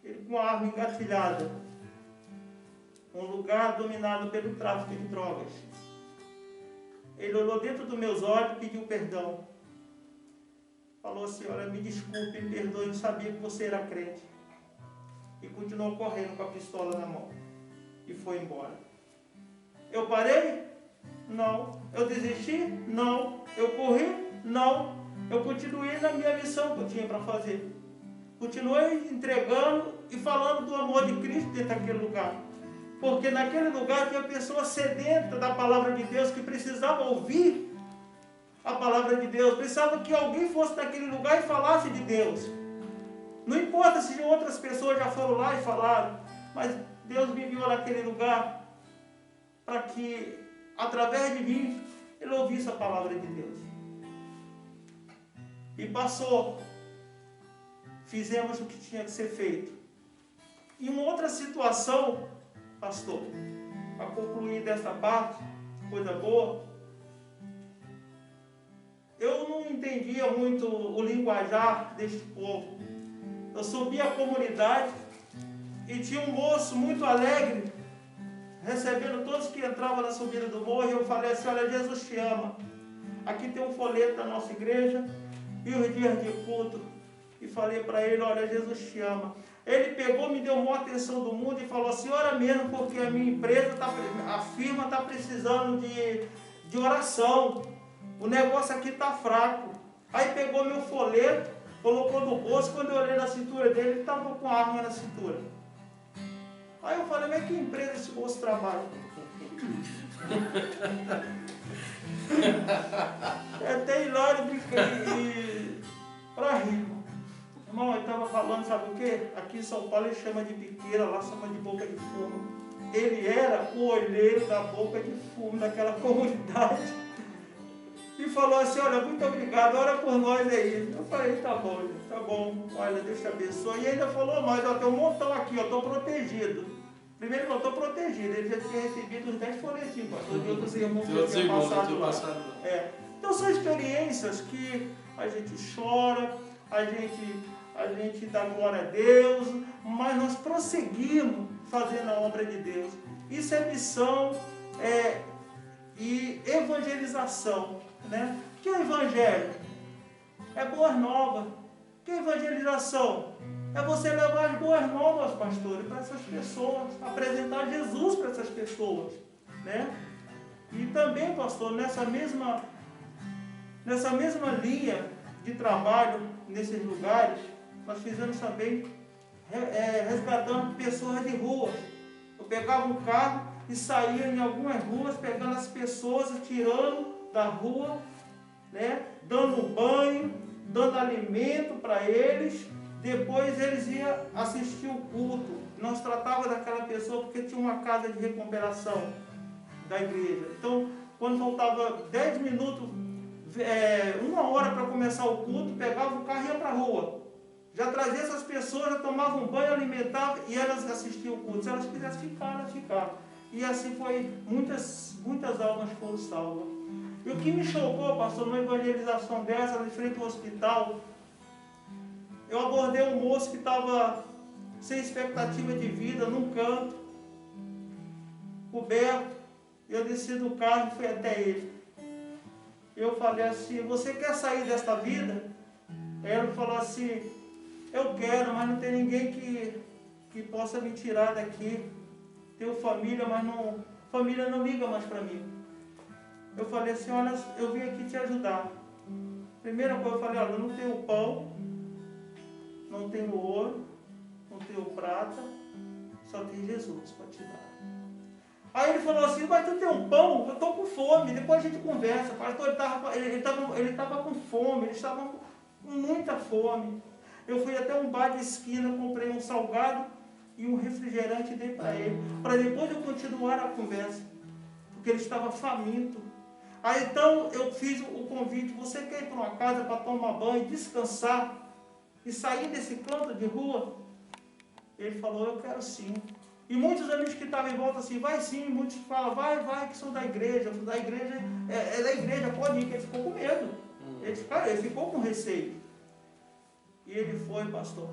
Ele com a arma engatilhada. Um lugar dominado pelo tráfico de drogas. Ele olhou dentro dos meus olhos e pediu perdão. Falou assim: olha, me desculpe, me perdoe, não sabia que você era crente. E continuou correndo com a pistola na mão. E foi embora. Eu parei? Não. Eu desisti? Não. Eu corri? Não. Eu continuei na minha missão que eu tinha para fazer. Continuei entregando e falando do amor de Cristo dentro daquele lugar. Porque naquele lugar tinha pessoas sedentas da palavra de Deus que precisavam ouvir a palavra de Deus. Precisava que alguém fosse naquele lugar e falasse de Deus. Não importa se outras pessoas já foram lá e falaram, mas Deus me enviou naquele lugar para que, através de mim, ele ouvisse a palavra de Deus. E passou. Fizemos o que tinha que ser feito. E uma outra situação, pastor, para concluir dessa parte, coisa boa, eu não entendia muito o linguajar deste povo. Eu subi a comunidade e tinha um moço muito alegre, recebendo todos que entravam na subida do morro, e eu falei assim: olha, Jesus te ama. Aqui tem um folheto da nossa igreja e os dias de culto. E falei para ele: olha, Jesus te ama. Ele pegou, me deu uma atenção do mundo e falou assim: ora mesmo, porque a minha empresa, a firma está precisando de oração. O negócio aqui está fraco. Aí pegou meu folheto, colocou no bolso. Quando eu olhei na cintura dele, ele estava com a arma na cintura. Aí eu falei: mas que empresa esse moço trabalha? É até hilário para rir. Irmão, ele estava falando, sabe o quê? Aqui em São Paulo ele chama de biqueira, lá chama de boca de fumo. Ele era o olheiro da boca de fumo daquela comunidade. E falou assim: olha, muito obrigado, ora por nós aí. Eu falei: tá bom, olha, Deus te abençoe. E ainda falou mais: ó, tem um montão aqui, ó, estou protegido. Primeiro eu estou protegido, ele já tinha recebido uns 10 folhetinhos, pastor, de outros irmãos que tinham passado lá. Então são experiências que a gente chora, a gente dá glória a Deus, mas nós prosseguimos fazendo a obra de Deus. Isso é missão e evangelização, né? O que é o evangelho? É boas novas. O que é evangelização? É você levar as boas novas, pastores, para essas pessoas, apresentar Jesus para essas pessoas, né? E também, pastor, nessa mesma linha de trabalho, nesses lugares, nós fizemos também resgatando pessoas de ruas. Eu pegava um carro e saía em algumas ruas, pegando as pessoas, tirando da rua, né? Dando banho, dando alimento para eles. Depois eles iam assistir o culto. Nós tratávamos daquela pessoa porque tinha uma casa de recuperação da igreja. Então, quando faltava 10 minutos, 1 hora para começar o culto, pegava o carro e ia para a rua. Já trazia essas pessoas, já tomavam banho, alimentavam e elas assistiam o culto. Se elas quisessem ficar, elas ficavam. E assim foi, muitas almas foram salvas. E o que me chocou, pastor, numa evangelização dessa, de frente ao hospital, eu abordei um moço que estava sem expectativa de vida, num canto, coberto. Eu desci do carro e fui até ele. Eu falei assim, você quer sair desta vida? Ele falou assim, eu quero, mas não tem ninguém que possa me tirar daqui. Tenho família, mas família não liga mais para mim. Eu falei assim, olha, eu vim aqui te ajudar. Primeira coisa, eu falei, olha, eu não tenho pão, não tenho ouro, não tenho prata, só tem Jesus para te dar. Aí ele falou assim, mas tu tem um pão? Eu estou com fome, depois a gente conversa. Pastor, ele estava com fome, ele estava com muita fome. Eu fui até um bar de esquina, comprei um salgado e um refrigerante e dei para ele, para depois eu continuar a conversa, porque ele estava faminto. Aí então eu fiz o convite, você quer ir para uma casa para tomar banho, descansar e sair desse canto de rua? Ele falou, eu quero sim. E muitos amigos que estavam em volta assim, vai sim, muitos falam, vai, que sou da igreja, é da igreja, pode ir, que ele ficou com medo. Ele ficou com receio. E ele foi, pastor.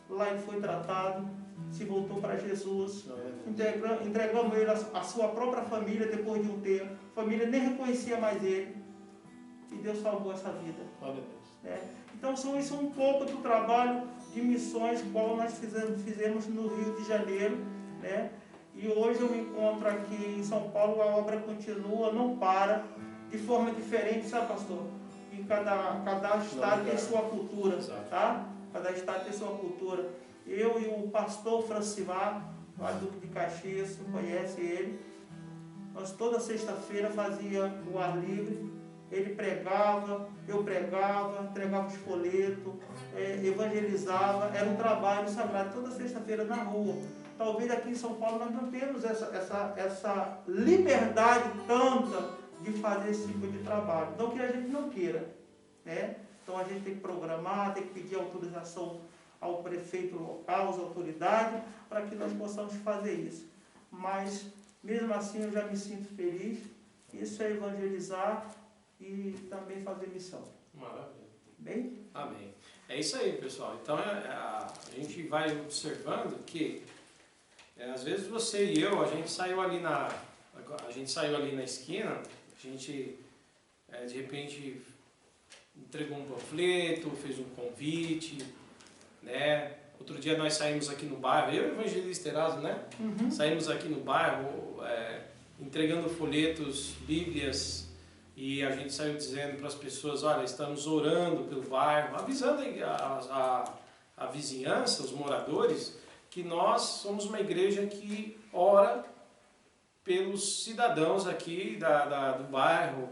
Lá ele foi tratado, se voltou para Jesus, entregamos ele a sua própria família depois de um tempo. A família nem reconhecia mais ele. E Deus salvou essa vida. Então isso é um pouco do trabalho de missões qual nós fizemos no Rio de Janeiro, né? E hoje eu me encontro aqui em São Paulo, a obra continua, não para, de forma diferente, sabe, pastor? E cada estado tem sua cultura, tá? Cada estado tem sua cultura. Eu e o pastor Francimar, lá do Duque de Caxias, conhece ele, nós toda sexta-feira fazia o ar livre, ele pregava, eu pregava, entregava os folhetos, evangelizava, era um trabalho sagrado, toda sexta-feira na rua. Talvez aqui em São Paulo nós não temos essa liberdade tanta de fazer esse tipo de trabalho. Não que a gente não queira, né? Então a gente tem que programar, tem que pedir autorização ao prefeito local, às autoridades, para que nós possamos fazer isso. Mas, mesmo assim, eu já me sinto feliz. Isso é evangelizar e também fazer missão. Maravilha. Bem? Amém. É isso aí, pessoal. Então, a gente vai observando que, às vezes, você e eu, a gente saiu ali na esquina, a gente, de repente, entregou um panfleto, fez um convite, né? Outro dia nós saímos aqui no bairro, eu e o evangelista Erasmo, né? Uhum. Saímos aqui no bairro, entregando folhetos, bíblias, e a gente saiu dizendo para as pessoas, olha, estamos orando pelo bairro, avisando a vizinhança, os moradores, que nós somos uma igreja que ora pelos cidadãos aqui do bairro,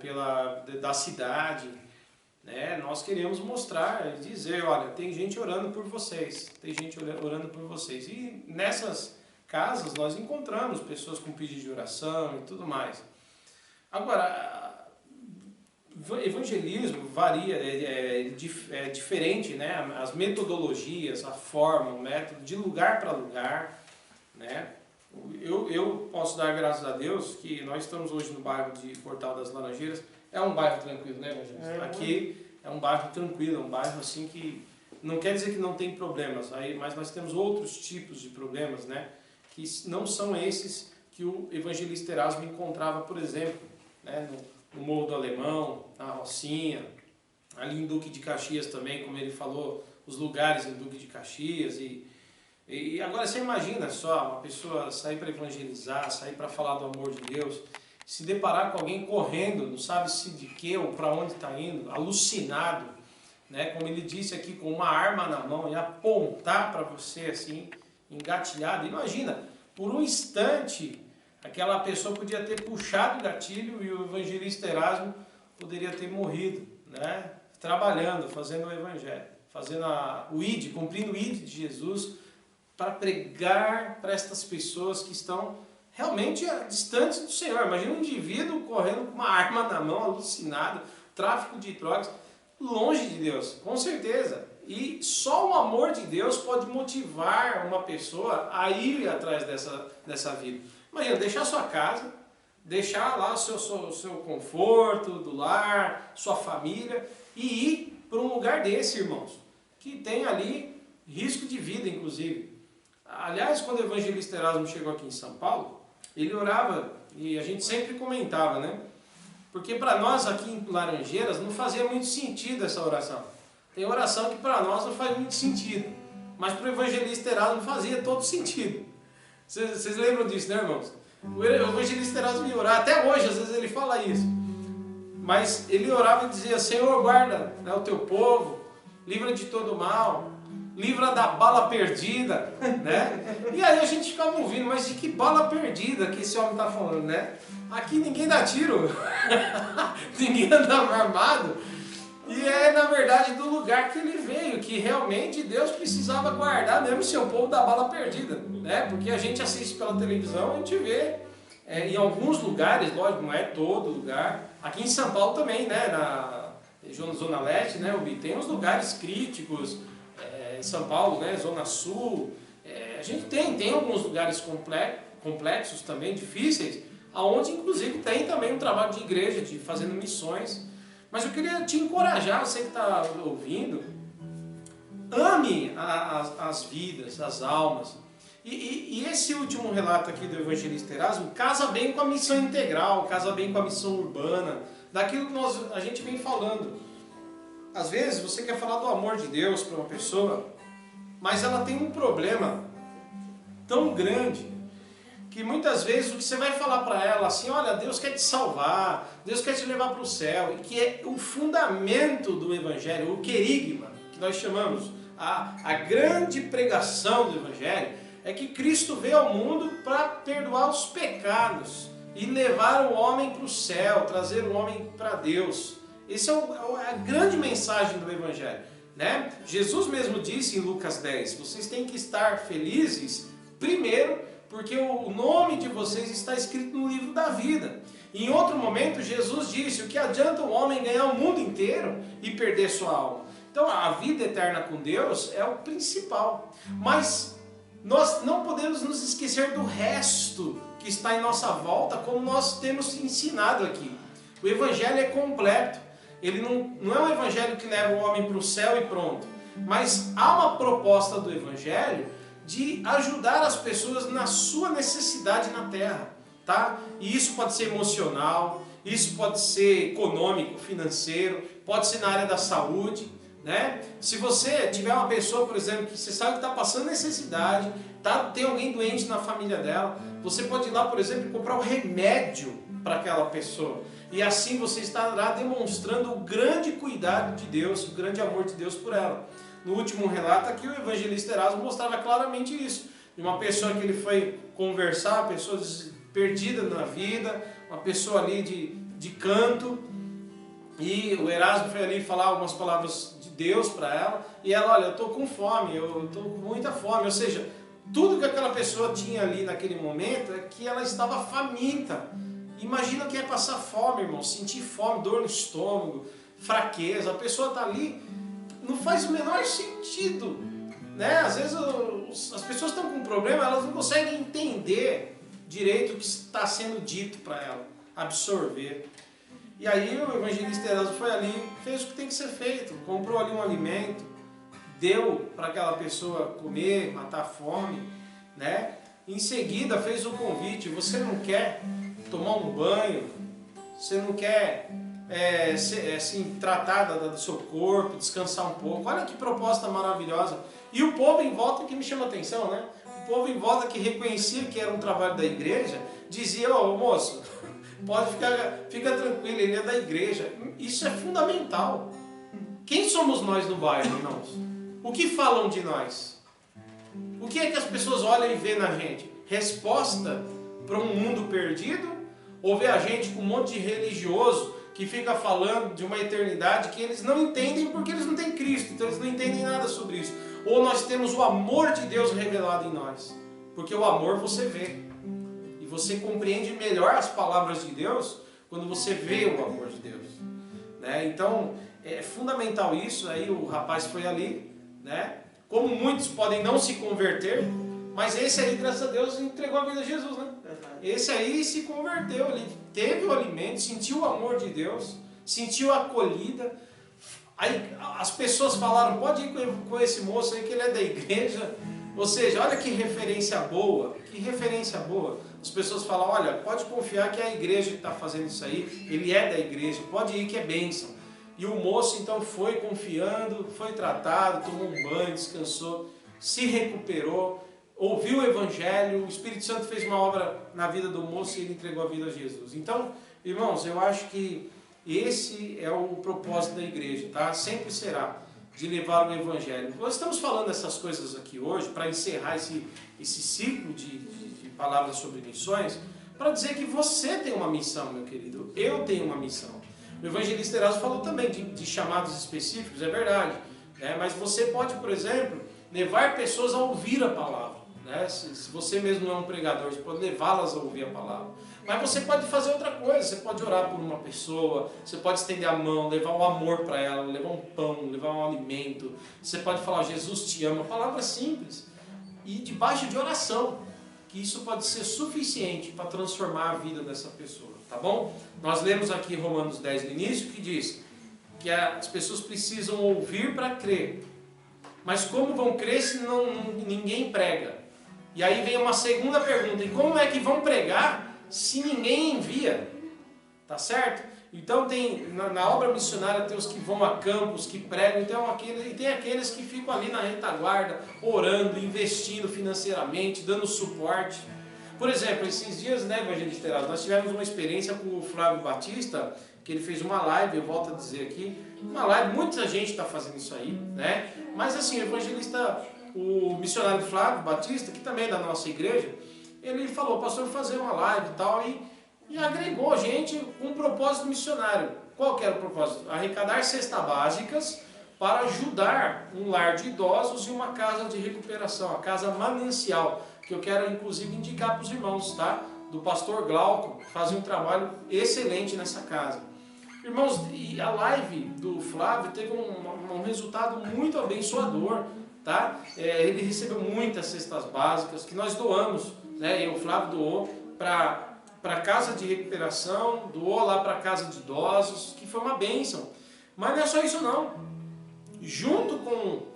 da cidade, né? Nós queremos mostrar, dizer, olha, tem gente orando por vocês, tem gente orando por vocês. E nessas casas nós encontramos pessoas com pedido de oração e tudo mais. Agora, evangelismo varia, é diferente, né? As metodologias, a forma, o método, de lugar para lugar, né? Eu posso dar graças a Deus que nós estamos hoje no bairro de Portal das Laranjeiras. É um bairro tranquilo, né, evangelista? Aqui é um bairro tranquilo, é um bairro assim que não quer dizer que não tem problemas, mas nós temos outros tipos de problemas, né? Que não são esses que o evangelista Erasmo encontrava, por exemplo, né, no Morro do Alemão, na Rocinha, ali em Duque de Caxias também, como ele falou, os lugares em Duque de Caxias. E agora você imagina só, uma pessoa sair para evangelizar, sair para falar do amor de Deus, se deparar com alguém correndo, não sabe se de que ou para onde está indo, alucinado, né? Como ele disse aqui, com uma arma na mão e apontar para você assim, engatilhado. Imagina, por um instante, aquela pessoa podia ter puxado o gatilho e o evangelista Erasmo poderia ter morrido, né? Trabalhando, fazendo o evangelho, fazendo o ID, cumprindo o ID de Jesus, para pregar para estas pessoas que estão realmente distantes do Senhor. Imagina um indivíduo correndo com uma arma na mão, alucinado, tráfico de drogas, longe de Deus, com certeza. E só o amor de Deus pode motivar uma pessoa a ir atrás dessa vida. Imagina, deixar sua casa, deixar lá o seu conforto do lar, sua família, e ir para um lugar desse, irmãos, que tem ali risco de vida, inclusive. Aliás, quando o evangelista Erasmo chegou aqui em São Paulo, ele orava, e a gente sempre comentava, né? Porque para nós aqui em Laranjeiras não fazia muito sentido essa oração. Tem oração que para nós não faz muito sentido, mas para o evangelista Erasmo fazia todo sentido. Vocês lembram disso, né, irmãos? O evangelista Erasmo ia orar, até hoje às vezes ele fala isso. Mas ele orava e dizia: Senhor, guarda, né, o teu povo, livra de todo mal, livra da bala perdida, né? E aí a gente ficava ouvindo, mas de que bala perdida que esse homem está falando, né? Aqui ninguém dá tiro, ninguém anda armado. E é na verdade do lugar que ele veio, que realmente Deus precisava guardar mesmo seu povo da bala perdida, né? Porque a gente assiste pela televisão, a gente vê em alguns lugares, lógico, não é todo lugar. Aqui em São Paulo também, né? Na Zona Leste, né? Tem uns lugares críticos, em São Paulo, né? Zona Sul. A gente tem alguns lugares complexos também, difíceis, aonde inclusive tem também um trabalho de igreja, de fazendo missões. Mas eu queria te encorajar, você que está ouvindo, ame as vidas, as almas. E esse último relato aqui do evangelista Erasmo casa bem com a missão integral, casa bem com a missão urbana, daquilo que a gente vem falando. Às vezes você quer falar do amor de Deus para uma pessoa, mas ela tem um problema tão grande, que muitas vezes o que você vai falar para ela assim: olha, Deus quer te salvar, Deus quer te levar para o céu, e que é o fundamento do Evangelho, o querigma, que nós chamamos, a grande pregação do Evangelho, é que Cristo veio ao mundo para perdoar os pecados e levar o homem para o céu, trazer o homem para Deus. Essa é a grande mensagem do Evangelho, né? Jesus mesmo disse em Lucas 10, vocês têm que estar felizes, primeiro, porque o nome de vocês está escrito no livro da vida. Em outro momento, Jesus disse: o que adianta o homem ganhar o mundo inteiro e perder sua alma? Então, a vida eterna com Deus é o principal. Mas nós não podemos nos esquecer do resto que está em nossa volta, como nós temos ensinado aqui. O Evangelho é completo. Ele não é um Evangelho que leva o homem para o céu e pronto. Mas há uma proposta do Evangelho de ajudar as pessoas na sua necessidade na terra, tá? E isso pode ser emocional, isso pode ser econômico, financeiro, pode ser na área da saúde, né? Se você tiver uma pessoa, por exemplo, que você sabe que está passando necessidade, tem alguém doente na família dela, você pode ir lá, por exemplo, comprar um remédio para aquela pessoa. E assim você estará demonstrando o grande cuidado de Deus, o grande amor de Deus por ela. No último relato aqui, o evangelista Erasmo mostrava claramente isso. De uma pessoa que ele foi conversar, uma pessoa perdida na vida, uma pessoa ali de canto. E o Erasmo foi ali falar algumas palavras de Deus para ela. E ela: olha, eu estou com fome, eu estou com muita fome. Ou seja, tudo que aquela pessoa tinha ali naquele momento é que ela estava faminta. Imagina o que é passar fome, irmão. Sentir fome, dor no estômago, fraqueza. A pessoa está ali... Não faz o menor sentido, né? Às vezes as pessoas estão com um problema, elas não conseguem entender direito o que está sendo dito para ela, absorver. E aí o evangelista Erasmo foi ali, fez o que tem que ser feito, comprou ali um alimento, deu para aquela pessoa comer, matar a fome, né? Em seguida fez um convite: você não quer tomar um banho? Você não quer... assim, tratar do seu corpo, descansar um pouco? Olha que proposta maravilhosa. E o povo em volta, que me chama a atenção, né? O povo em volta, que reconhecia que era um trabalho da igreja, dizia: ô moço, fica tranquilo, ele é da igreja. Isso é fundamental. Quem somos nós no bairro, irmãos? O que falam de nós? O que é que as pessoas olham e vêem na gente? Resposta para um mundo perdido? Ou vê a gente com um monte de religioso que fica falando de uma eternidade que eles não entendem porque eles não têm Cristo, então eles não entendem nada sobre isso? Ou nós temos o amor de Deus revelado em nós, porque o amor você vê, e você compreende melhor as palavras de Deus quando você vê o amor de Deus, né? Então é fundamental isso. Aí o rapaz foi ali, né? Como muitos podem não se converter, mas esse aí, graças a Deus, entregou a vida a Jesus, né? Esse aí se converteu, ele teve o alimento, sentiu o amor de Deus, sentiu a acolhida. Aí as pessoas falaram: pode ir com esse moço aí que ele é da igreja. Ou seja, olha que referência boa, que referência boa. As pessoas falam, olha, pode confiar que é a igreja que está fazendo isso aí, ele é da igreja, pode ir que é bênção. E o moço então foi confiando, foi tratado, tomou um banho, descansou, se recuperou, ouviu o evangelho, o Espírito Santo fez uma obra na vida do moço e ele entregou a vida a Jesus. Então, irmãos, eu acho que esse é o propósito da igreja, tá? Sempre será de levar o evangelho. Nós estamos falando essas coisas aqui hoje para encerrar esse ciclo de palavras sobre missões, para dizer que você tem uma missão, meu querido. Eu tenho uma missão. O evangelista Erasmo falou também de chamados específicos, é verdade. Né? Mas você pode, por exemplo, levar pessoas a ouvir a palavra. Né? Se você mesmo não é um pregador, você pode levá-las a ouvir a palavra. Mas você pode fazer outra coisa, você pode orar por uma pessoa, você pode estender a mão, levar um amor para ela, levar um pão, levar um alimento. Você pode falar, Jesus te ama, palavras simples. E debaixo de oração. Que isso pode ser suficiente para transformar a vida dessa pessoa, tá bom? Nós lemos aqui Romanos 10 no início, que diz que as pessoas precisam ouvir para crer. Mas como vão crer se ninguém prega? E aí vem uma segunda pergunta, e como é que vão pregar se ninguém envia? Tá certo? Então tem, na obra missionária tem os que vão a campos, que pregam, então tem aqueles que ficam ali na retaguarda, orando, investindo financeiramente, dando suporte. Por exemplo, esses dias, né, evangelista Erasmo, nós tivemos uma experiência com o Flávio Batista, que ele fez uma live, eu volto a dizer aqui, uma live, muita gente está fazendo isso aí, né? Mas assim, o evangelista, o missionário Flávio Batista, que também é da nossa igreja, ele falou, pastor, vou fazer uma live e tal, e agregou gente com um propósito missionário. Qual que era o propósito? Arrecadar cestas básicas para ajudar um lar de idosos e uma casa de recuperação, a casa manancial, que eu quero inclusive indicar para os irmãos, tá? Do pastor Glauco, que faz um trabalho excelente nessa casa. Irmãos, e a live do Flávio teve um resultado muito abençoador, tá? Ele recebeu muitas cestas básicas que nós doamos, né? E o Flávio doou para a casa de recuperação, doou lá para a casa de idosos, que foi uma bênção. Mas não é só isso não. Junto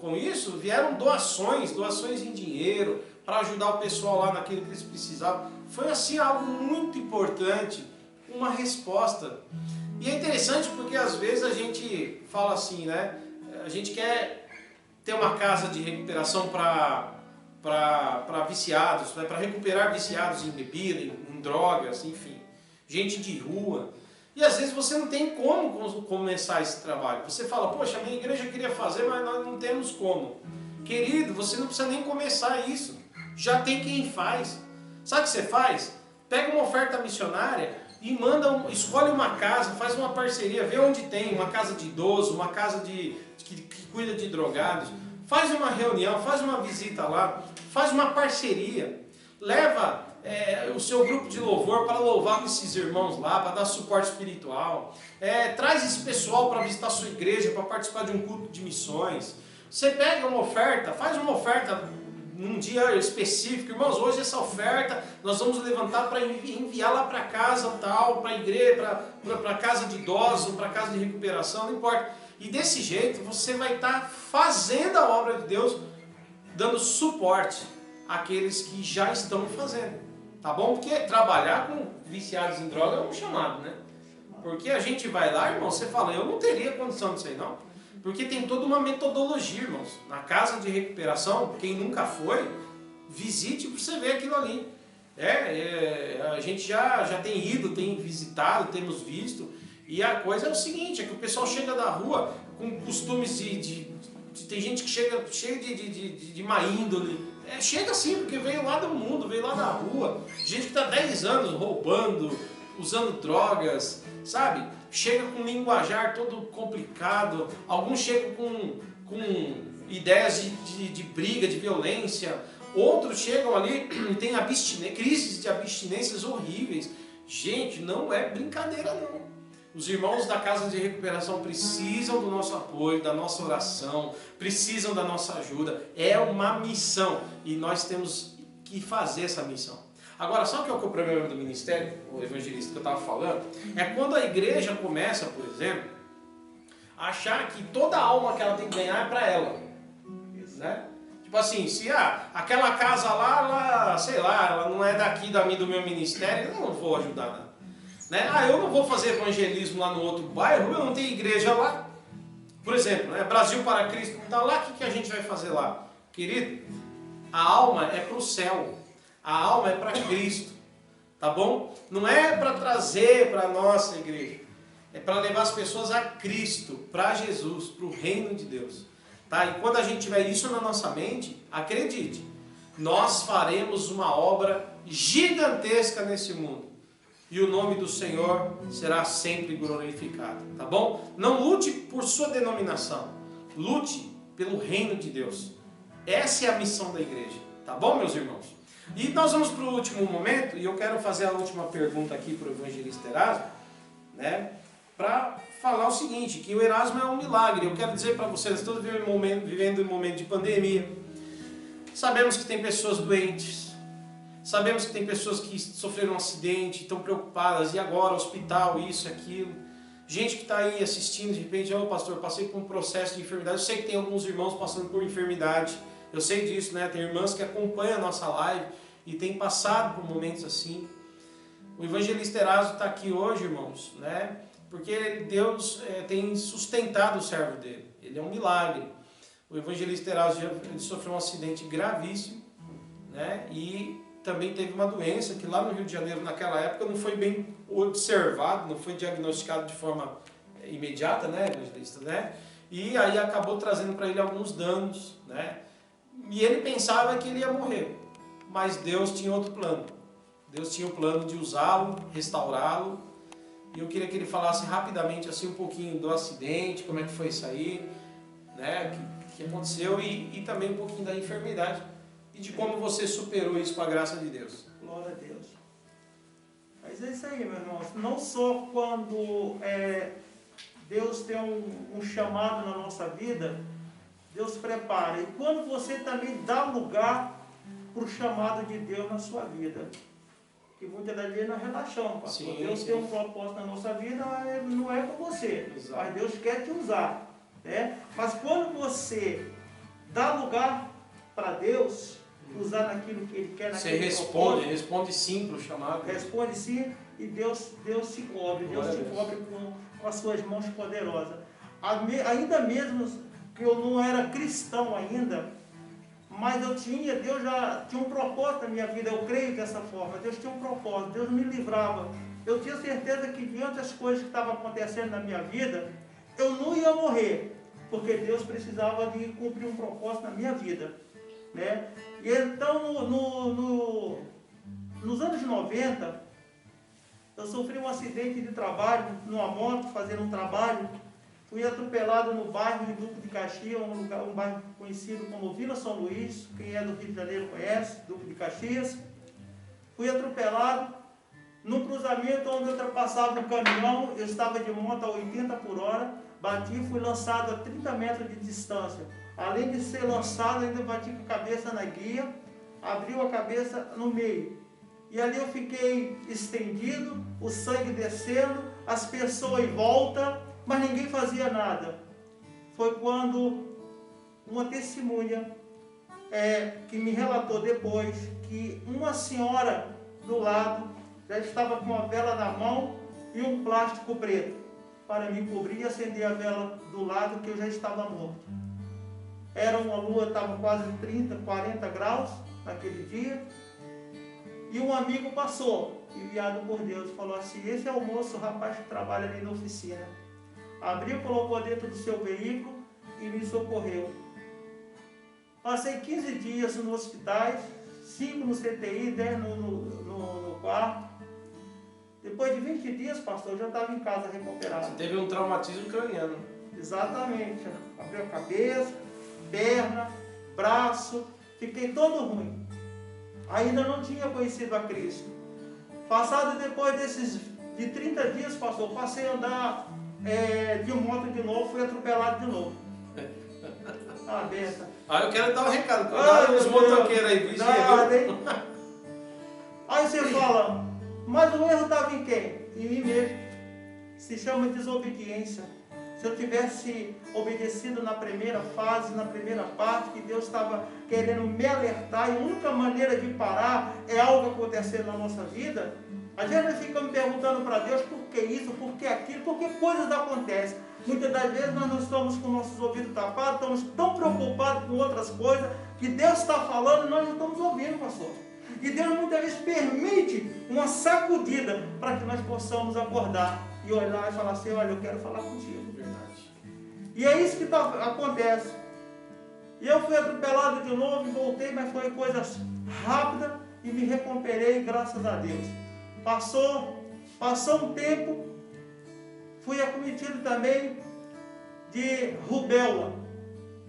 com isso, vieram doações em dinheiro, para ajudar o pessoal lá naquilo que eles precisavam. Foi assim algo muito importante, uma resposta. E é interessante porque às vezes a gente fala assim, né? A gente quer ter uma casa de recuperação para viciados, né? Para recuperar viciados em bebida, em drogas, enfim, gente de rua. E às vezes você não tem como começar esse trabalho. Você fala, poxa, a minha igreja queria fazer, mas nós não temos como. Querido, você não precisa nem começar isso. Já tem quem faz. Sabe o que você faz? Pega uma oferta missionária e escolhe uma casa, faz uma parceria, vê onde tem uma casa de idoso, uma casa que cuida de drogados. Faz uma reunião, faz uma visita lá, faz uma parceria. Leva o seu grupo de louvor para louvar com esses irmãos lá, para dar suporte espiritual. Traz esse pessoal para visitar a sua igreja, para participar de um culto de missões. Você pega uma oferta, faz uma oferta num dia específico. Irmãos, hoje essa oferta nós vamos levantar para enviar lá para casa tal, para a igreja, para casa de idosos, para casa de recuperação, não importa. E desse jeito você vai estar fazendo a obra de Deus, dando suporte àqueles que já estão fazendo. Tá bom? Porque trabalhar com viciados em droga é um chamado, né? Porque a gente vai lá, irmão, você fala, eu não teria condição disso aí não. Porque tem toda uma metodologia, irmãos. Na casa de recuperação, quem nunca foi, visite para você ver aquilo ali. A gente já tem ido, tem visitado, temos visto. E a coisa é o seguinte, é que o pessoal chega da rua com costumes tem gente que chega cheio de má índole. Chega assim, porque veio lá do mundo, veio lá da rua. Gente que está 10 anos roubando, usando drogas, sabe? Chega com um linguajar todo complicado. Alguns chegam com ideias de briga, de violência. Outros chegam ali e têm crises de abstinências horríveis. Gente, não é brincadeira não. Os irmãos da casa de recuperação precisam do nosso apoio, da nossa oração, precisam da nossa ajuda. É uma missão e nós temos que fazer essa missão. Agora, sabe o que é o problema do ministério, o evangelista que eu estava falando? É quando a igreja começa, por exemplo, a achar que toda alma que ela tem que ganhar é para ela. Né? Tipo assim, se aquela casa lá, ela, sei lá, ela não é daqui do meu ministério, eu não vou ajudar nada. Né? Eu não vou fazer evangelismo lá no outro bairro, eu não tenho igreja lá. Por exemplo, né? Brasil para Cristo não está lá, o que a gente vai fazer lá? Querido, a alma é para o céu, a alma é para Cristo, tá bom? Não é para trazer para a nossa igreja, é para levar as pessoas a Cristo, para Jesus, para o reino de Deus. Tá? E quando a gente tiver isso na nossa mente, acredite, nós faremos uma obra gigantesca nesse mundo. E o nome do Senhor será sempre glorificado, tá bom? Não lute por sua denominação, lute pelo reino de Deus. Essa é a missão da igreja, tá bom, meus irmãos? E nós vamos para o último momento, e eu quero fazer a última pergunta aqui para o evangelista Erasmo, né? Para falar o seguinte, que o Erasmo é um milagre. Eu quero dizer para vocês, todos vivendo um momento de pandemia, sabemos que tem pessoas doentes, sabemos que tem pessoas que sofreram um acidente, estão preocupadas, e agora, hospital, isso, aquilo. Gente que está aí assistindo, de repente, pastor, passei por um processo de enfermidade. Eu sei que tem alguns irmãos passando por enfermidade, eu sei disso, né? Tem irmãs que acompanham a nossa live e têm passado por momentos assim. O evangelista Erasmo está aqui hoje, irmãos, né? Porque Deus tem sustentado o servo dele. Ele é um milagre. O evangelista Erasmo ele sofreu um acidente gravíssimo, né? E também teve uma doença que lá no Rio de Janeiro, naquela época, não foi bem observado, não foi diagnosticado de forma imediata, né, evangelista, né? E aí acabou trazendo para ele alguns danos, né? E ele pensava que ele ia morrer, mas Deus tinha outro plano. Deus tinha o plano de usá-lo, restaurá-lo. E eu queria que ele falasse rapidamente assim um pouquinho do acidente, como é que foi isso aí, né? Que aconteceu e também um pouquinho da enfermidade. E de como você superou isso com a graça de Deus. Glória a Deus. Mas é isso aí, meu irmão. Não só quando Deus tem um chamado na nossa vida, Deus prepara. E quando você também dá lugar para o chamado de Deus na sua vida. Que muitas das vezes nós relaxamos, pastor. Sim, Deus sim. tem um propósito na nossa vida, não é com você. Exato. Mas Deus quer te usar. Né? Mas quando você dá lugar para Deus, usar naquilo que Ele quer, Você naquele responde sim para o chamado. responde sim, e Deus te cobre. Deus te cobre com as suas mãos poderosas. Ainda mesmo que eu não era cristão ainda, mas Deus já tinha um propósito na minha vida, eu creio dessa forma. Deus tinha um propósito, Deus me livrava. Eu tinha certeza que diante das coisas que estavam acontecendo na minha vida, eu não ia morrer, porque Deus precisava de cumprir um propósito na minha vida. Né? E então, nos anos 90, eu sofri um acidente de trabalho, numa moto, fazendo um trabalho. Fui atropelado no bairro de Duque de Caxias, um bairro conhecido como Vila São Luís. Quem é do Rio de Janeiro conhece, Duque de Caxias. Fui atropelado num cruzamento onde eu ultrapassava um caminhão. Eu estava de moto a 80 por hora, bati e fui lançado a 30 metros de distância. Além de ser lançado, ainda bati com a cabeça na guia, abriu a cabeça no meio. E ali eu fiquei estendido, o sangue descendo, as pessoas em volta, mas ninguém fazia nada. Foi quando uma testemunha que me relatou depois que uma senhora do lado já estava com uma vela na mão e um plástico preto para me cobrir e acender a vela do lado, que eu já estava morto. Era uma lua, estava quase 30, 40 graus naquele dia. E um amigo passou, enviado por Deus, falou assim: esse é o moço, o rapaz que trabalha ali na oficina. Abriu, colocou dentro do seu veículo e me socorreu. Passei 15 dias nos hospitais, 5 no CTI, 10 no quarto. Depois de 20 dias, pastor, eu já estava em casa recuperado. Você teve um traumatismo craniano. Exatamente. Abriu a cabeça, perna, braço, fiquei todo ruim. Ainda não tinha conhecido a Cristo. Passado depois de 30 dias, pastor, passei a andar de moto de novo, fui atropelado de novo. Ah, benção. Eu quero dar um recado. Cuidado os motoqueiros aí, vigia, viu? Aí você fala, mas o erro estava em quem? Em mim mesmo. Se chama desobediência. Se eu tivesse obedecido na primeira fase, na primeira parte, que Deus estava querendo me alertar, e a única maneira de parar é algo acontecer na nossa vida, a gente vai ficando perguntando para Deus por que isso, por que aquilo, por que coisas acontecem. Muitas das vezes nós não estamos com nossos ouvidos tapados, estamos tão preocupados com outras coisas, que Deus está falando e nós não estamos ouvindo, pastor. E Deus muitas vezes permite uma sacudida para que nós possamos acordar e olhar e falar assim, olha, eu quero falar contigo. Verdade. E é isso que acontece. E eu fui atropelado de novo e voltei, mas foi coisa rápida e me recuperei, graças a Deus. Passou um tempo, fui acometido também de rubéola.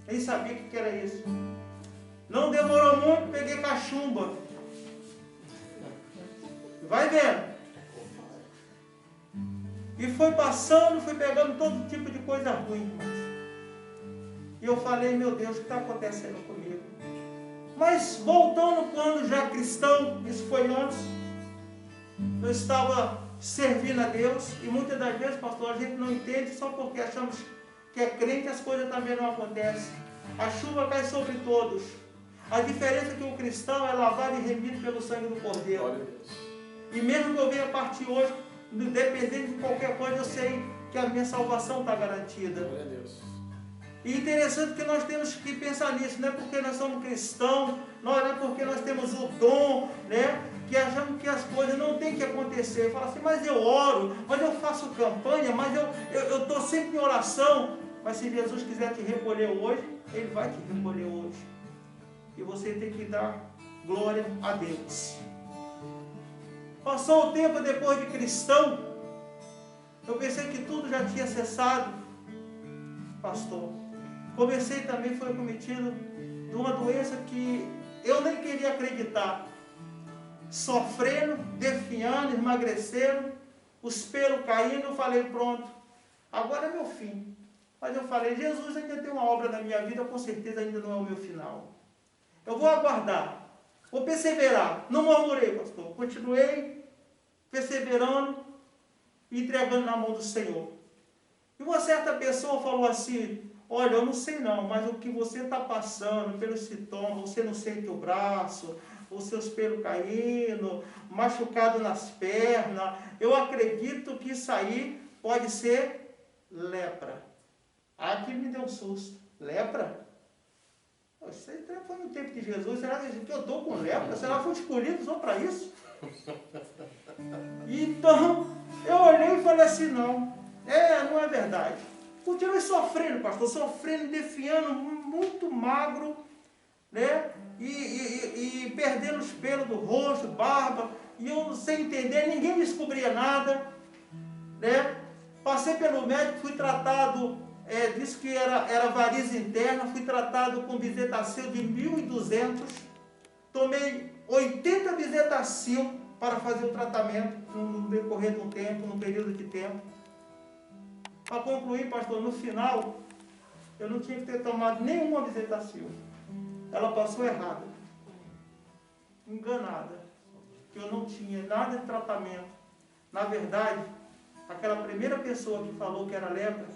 Nem sabia o que era isso. Não demorou muito, peguei cachumba. Vai vendo. E foi passando, fui pegando todo tipo de coisa ruim, irmãos. E eu falei, meu Deus, o que está acontecendo comigo? Mas voltando quando já cristão, isso foi antes, eu estava servindo a Deus, e muitas das vezes, pastor, a gente não entende só porque achamos que é crente, as coisas também não acontecem. A chuva cai sobre todos. A diferença é que o cristão é lavado e remido pelo sangue do Cordeiro. Glória a Deus. E mesmo que eu venha partir hoje, dependendo de qualquer coisa, eu sei que a minha salvação está garantida. Glória a Deus. E interessante que nós temos que pensar nisso, não é porque nós somos cristãos, não é porque nós temos o dom, né, que achamos que as coisas não têm que acontecer. Fala assim, mas eu oro, mas eu faço campanha, mas eu estou sempre em oração. Mas se Jesus quiser te recolher hoje, Ele vai te recolher hoje. E você tem que dar glória a Deus. Passou o tempo depois de cristão, eu pensei que tudo já tinha cessado, pastor. Comecei também, foi acometido de uma doença que eu nem queria acreditar. Sofrendo, definhando, emagrecendo, os pelos caindo, eu falei, pronto, agora é meu fim. Mas eu falei, Jesus ainda tem uma obra na minha vida, com certeza ainda não é o meu final. Eu vou aguardar, vou perseverar. Não murmurei, pastor. Continuei perseverando e entregando na mão do Senhor. E uma certa pessoa falou assim, olha, eu não sei não, mas o que você está passando pelos sintomas, você não sente o braço, os seus pelos caindo, machucado nas pernas, eu acredito que isso aí pode ser lepra. Aqui me deu um susto. Lepra? Isso aí foi no tempo de Jesus. Será que eu estou com lepra? Será que eu fui escolhido só para isso? Então, eu olhei e falei assim, não é verdade. Continuei sofrendo, pastor, sofrendo, defiando, muito magro, né? E perdendo os pelos do rosto, barba, e eu sem entender, ninguém me descobria nada, né? Passei pelo médico, fui tratado, disse que era varize interna, fui tratado com Bezetacil de 1.200, tomei 80 Bezetacil para fazer o tratamento no decorrer de um tempo, num período de tempo. Para concluir, pastor, no final, eu não tinha que ter tomado nenhuma Bezetacil. Ela passou errada, enganada, que eu não tinha nada de tratamento. Na verdade, aquela primeira pessoa que falou que era lepra,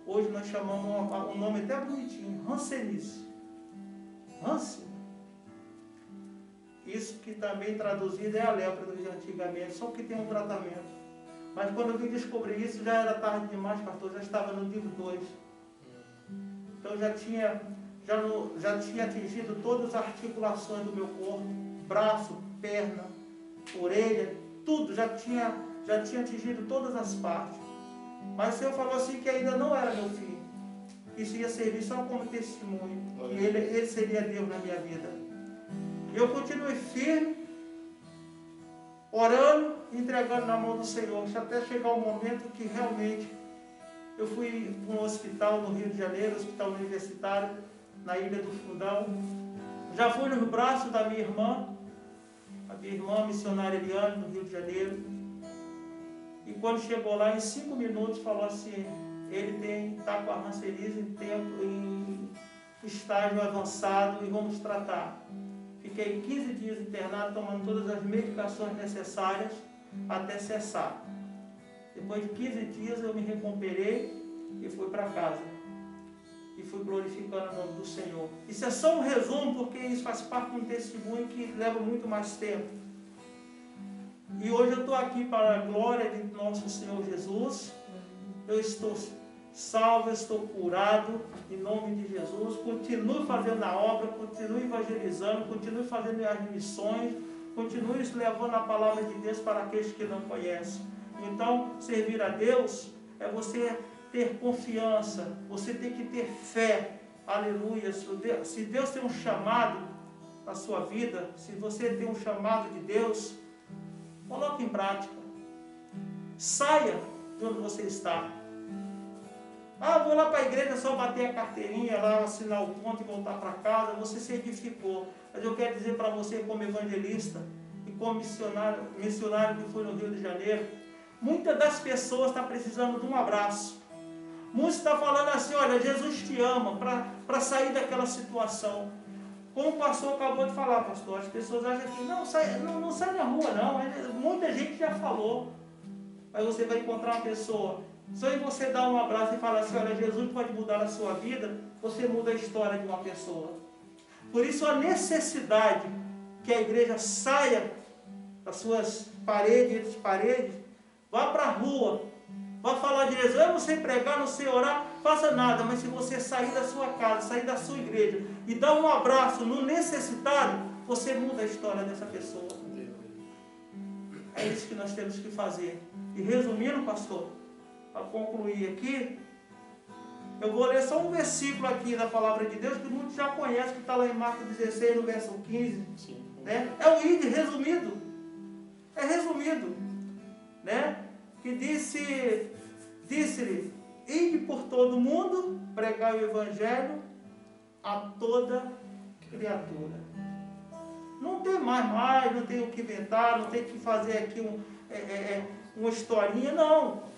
hoje nós chamamos um nome até bonitinho, Hanseníase. Hansen. Isso que também traduzido é a lepra de antigamente, só que tem um tratamento. Mas quando eu vim descobrir isso, já era tarde demais, pastor, já estava no nível 2. Então já tinha atingido todas as articulações do meu corpo, braço, perna, orelha, tudo, já tinha atingido todas as partes. Mas o Senhor falou assim que ainda não era meu fim. Isso ia servir só como testemunho. Que ele seria Deus na minha vida. E eu continuei firme, orando, entregando na mão do Senhor, até chegar o momento que realmente eu fui para um hospital no Rio de Janeiro, hospital universitário, na Ilha do Fundão. Já fui nos braços da minha irmã, a minha irmã missionária Eliane, no Rio de Janeiro. E quando chegou lá, em 5 minutos, falou assim, ele está com a Hanseníase em estágio avançado e vamos tratar. Fiquei 15 dias internado, tomando todas as medicações necessárias até cessar. Depois de 15 dias eu me recuperei e foi para casa. E fui glorificando o nome do Senhor. Isso é só um resumo, porque isso faz parte de um testemunho que leva muito mais tempo. E hoje eu estou aqui para a glória de nosso Senhor Jesus. Eu estou salvo, eu estou curado, em nome de Jesus. Continue fazendo a obra, continue evangelizando, continue fazendo as missões, continue levando a palavra de Deus para aqueles que não conhecem. Então, servir a Deus é você ter confiança, você tem que ter fé. Aleluia. Se Deus tem um chamado na sua vida, se você tem um chamado de Deus, coloque em prática. Saia de onde você está. Vou lá para a igreja só bater a carteirinha, lá assinar o ponto e voltar para casa. Você se edificou. Mas eu quero dizer para você, como evangelista e como missionário que foi no Rio de Janeiro, muitas das pessoas estão precisando de um abraço. Muitos estão falando assim, olha, Jesus te ama, para sair daquela situação. Como o pastor acabou de falar, pastor, as pessoas acham que não sai na rua, não. Muita gente já falou. Aí você vai encontrar uma pessoa, só em você dar um abraço e falar assim, olha, Jesus pode mudar a sua vida, você muda a história de uma pessoa. Por isso a necessidade que a igreja saia das suas paredes, vá para a rua, vá falar de Jesus. Eu não sei pregar, não sei orar, faça nada, mas se você sair da sua casa, sair da sua igreja e dar um abraço no necessitado, você muda a história dessa pessoa. É isso que nós temos que fazer. E resumindo, pastor, para concluir aqui, eu vou ler só um versículo aqui da palavra de Deus, que muitos já conhecem, que está lá em Marcos 16, no verso 15. Sim. Né? É o ide resumido. É resumido. Né? Que disse-lhe, ide por todo mundo, pregar o evangelho a toda criatura. Não tem mais, não tem o que inventar, não tem que fazer aqui uma historinha, não.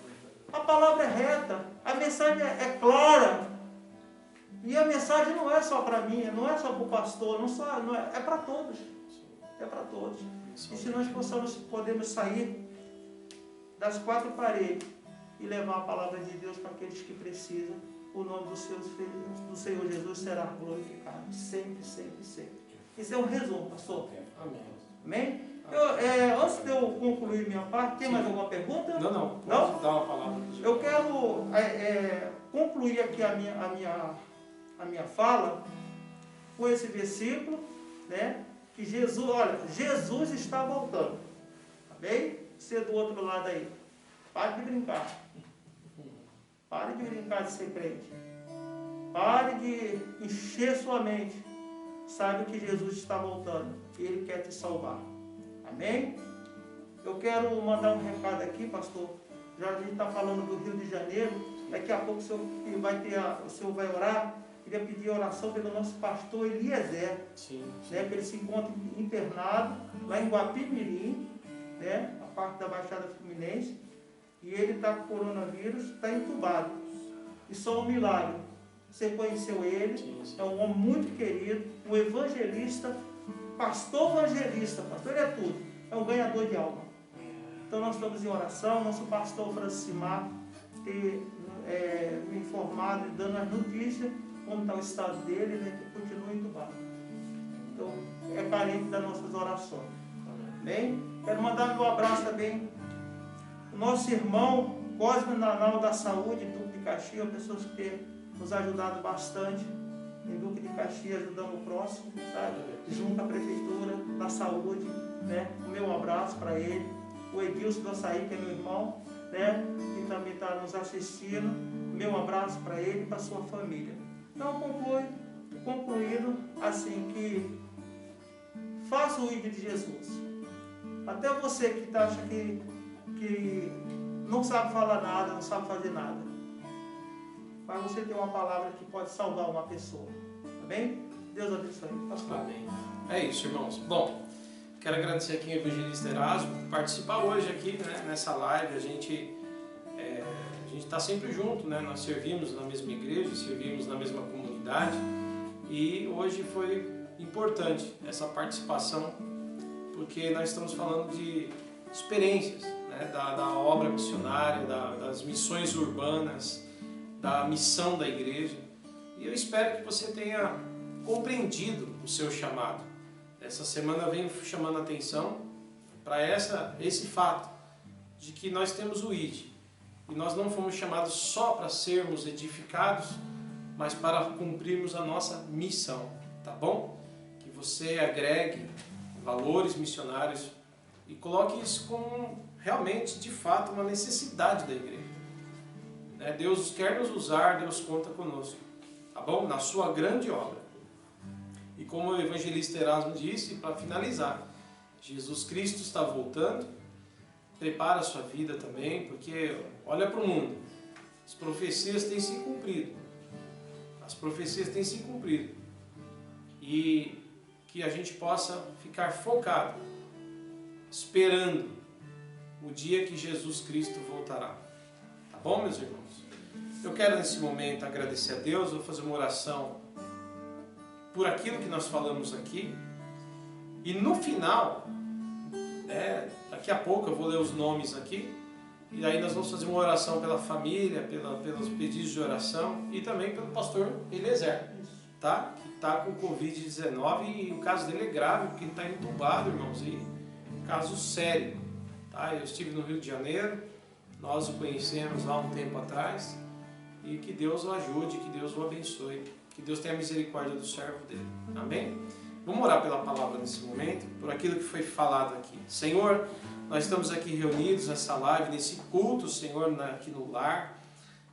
A palavra é reta, a mensagem é clara. E a mensagem não é só para mim, não é só para o pastor, é para todos. É para todos. E se nós podemos sair das quatro paredes e levar a palavra de Deus para aqueles que precisam, o nome do Senhor Jesus será glorificado. Sempre, sempre, sempre. Isso é um resumo, pastor. Amém. Amém? Antes de eu concluir minha parte, tem mais alguma pergunta? Não. Pode dar uma palavra. Eu quero concluir aqui a minha fala com esse versículo, né? Que Jesus está voltando. Amém? Você do outro lado aí. Pare de brincar. Pare de brincar de ser crente. Pare de encher sua mente. Saiba que Jesus está voltando. E Ele quer te salvar. Amém? Eu quero mandar um recado aqui, pastor. Já a gente está falando do Rio de Janeiro. Daqui a pouco o senhor vai orar. Queria pedir oração pelo nosso pastor Eliezer. Sim. Né, que ele se encontra internado lá em Guapimirim, né, a parte da Baixada Fluminense. E ele está com coronavírus, está entubado. E só um milagre. Você conheceu ele, sim. É um homem muito querido, um evangelista, pastor evangelista, pastor ele é tudo, é um ganhador de alma. Então nós estamos em oração, nosso pastor Francimar tem me informado e dando as notícias, como está o estado dele, né, que continua entubado. Então é carente das nossas orações. Amém? Quero mandar meu abraço também o nosso irmão Cosme Nanal da Saúde, Duque de Caxias, pessoas que têm nos ajudado bastante em Duque de Caxias, ajudando o próximo, sabe? Junto à Prefeitura da Saúde, né? O meu abraço para ele. O Edilson do Açaí, que é meu irmão, né? Que também está nos assistindo. Meu abraço para ele e para sua família. Então, concluído assim que faça o ID de Jesus. Até você que acha que não sabe falar nada, não sabe fazer nada. Mas você tem uma palavra que pode salvar uma pessoa. Amém? Deus abençoe. Pastor. Amém. É isso, irmãos. Bom, quero agradecer aqui ao evangelista Erasmo por participar hoje aqui, né, nessa live. A gente está sempre junto, né? Nós servimos na mesma igreja, servimos na mesma comunidade. E hoje foi importante essa participação, porque nós estamos falando de experiências, né, da obra missionária, das missões urbanas, da missão da igreja. E eu espero que você tenha compreendido o seu chamado. Essa semana eu venho chamando a atenção para esse fato de que nós temos o ID. E nós não fomos chamados só para sermos edificados, mas para cumprirmos a nossa missão, tá bom? Que você agregue valores missionários e coloque isso como realmente, de fato, uma necessidade da igreja. Deus quer nos usar, Deus conta conosco, tá bom? Na sua grande obra. E como o evangelista Erasmo disse, para finalizar, Jesus Cristo está voltando. Prepara a sua vida também, porque olha para o mundo. As profecias têm se cumprido. As profecias têm se cumprido. E que a gente possa ficar focado, esperando o dia que Jesus Cristo voltará. Tá bom, meus irmãos? Eu quero nesse momento agradecer a Deus, vou fazer uma oração por aquilo que nós falamos aqui. E no final, daqui a pouco eu vou ler os nomes aqui, e aí nós vamos fazer uma oração pela família, pelos pedidos de oração e também pelo pastor Eliezer, tá? Que está com Covid-19 e o caso dele é grave, porque ele está entubado, irmãos, e caso sério, tá? Eu estive no Rio de Janeiro, nós o conhecemos há um tempo atrás, e que Deus o ajude, que Deus o abençoe, que Deus tenha misericórdia do servo dele, amém? Vamos orar pela palavra nesse momento, por aquilo que foi falado aqui. Senhor, nós estamos aqui reunidos nessa live, nesse culto, Senhor, aqui no lar.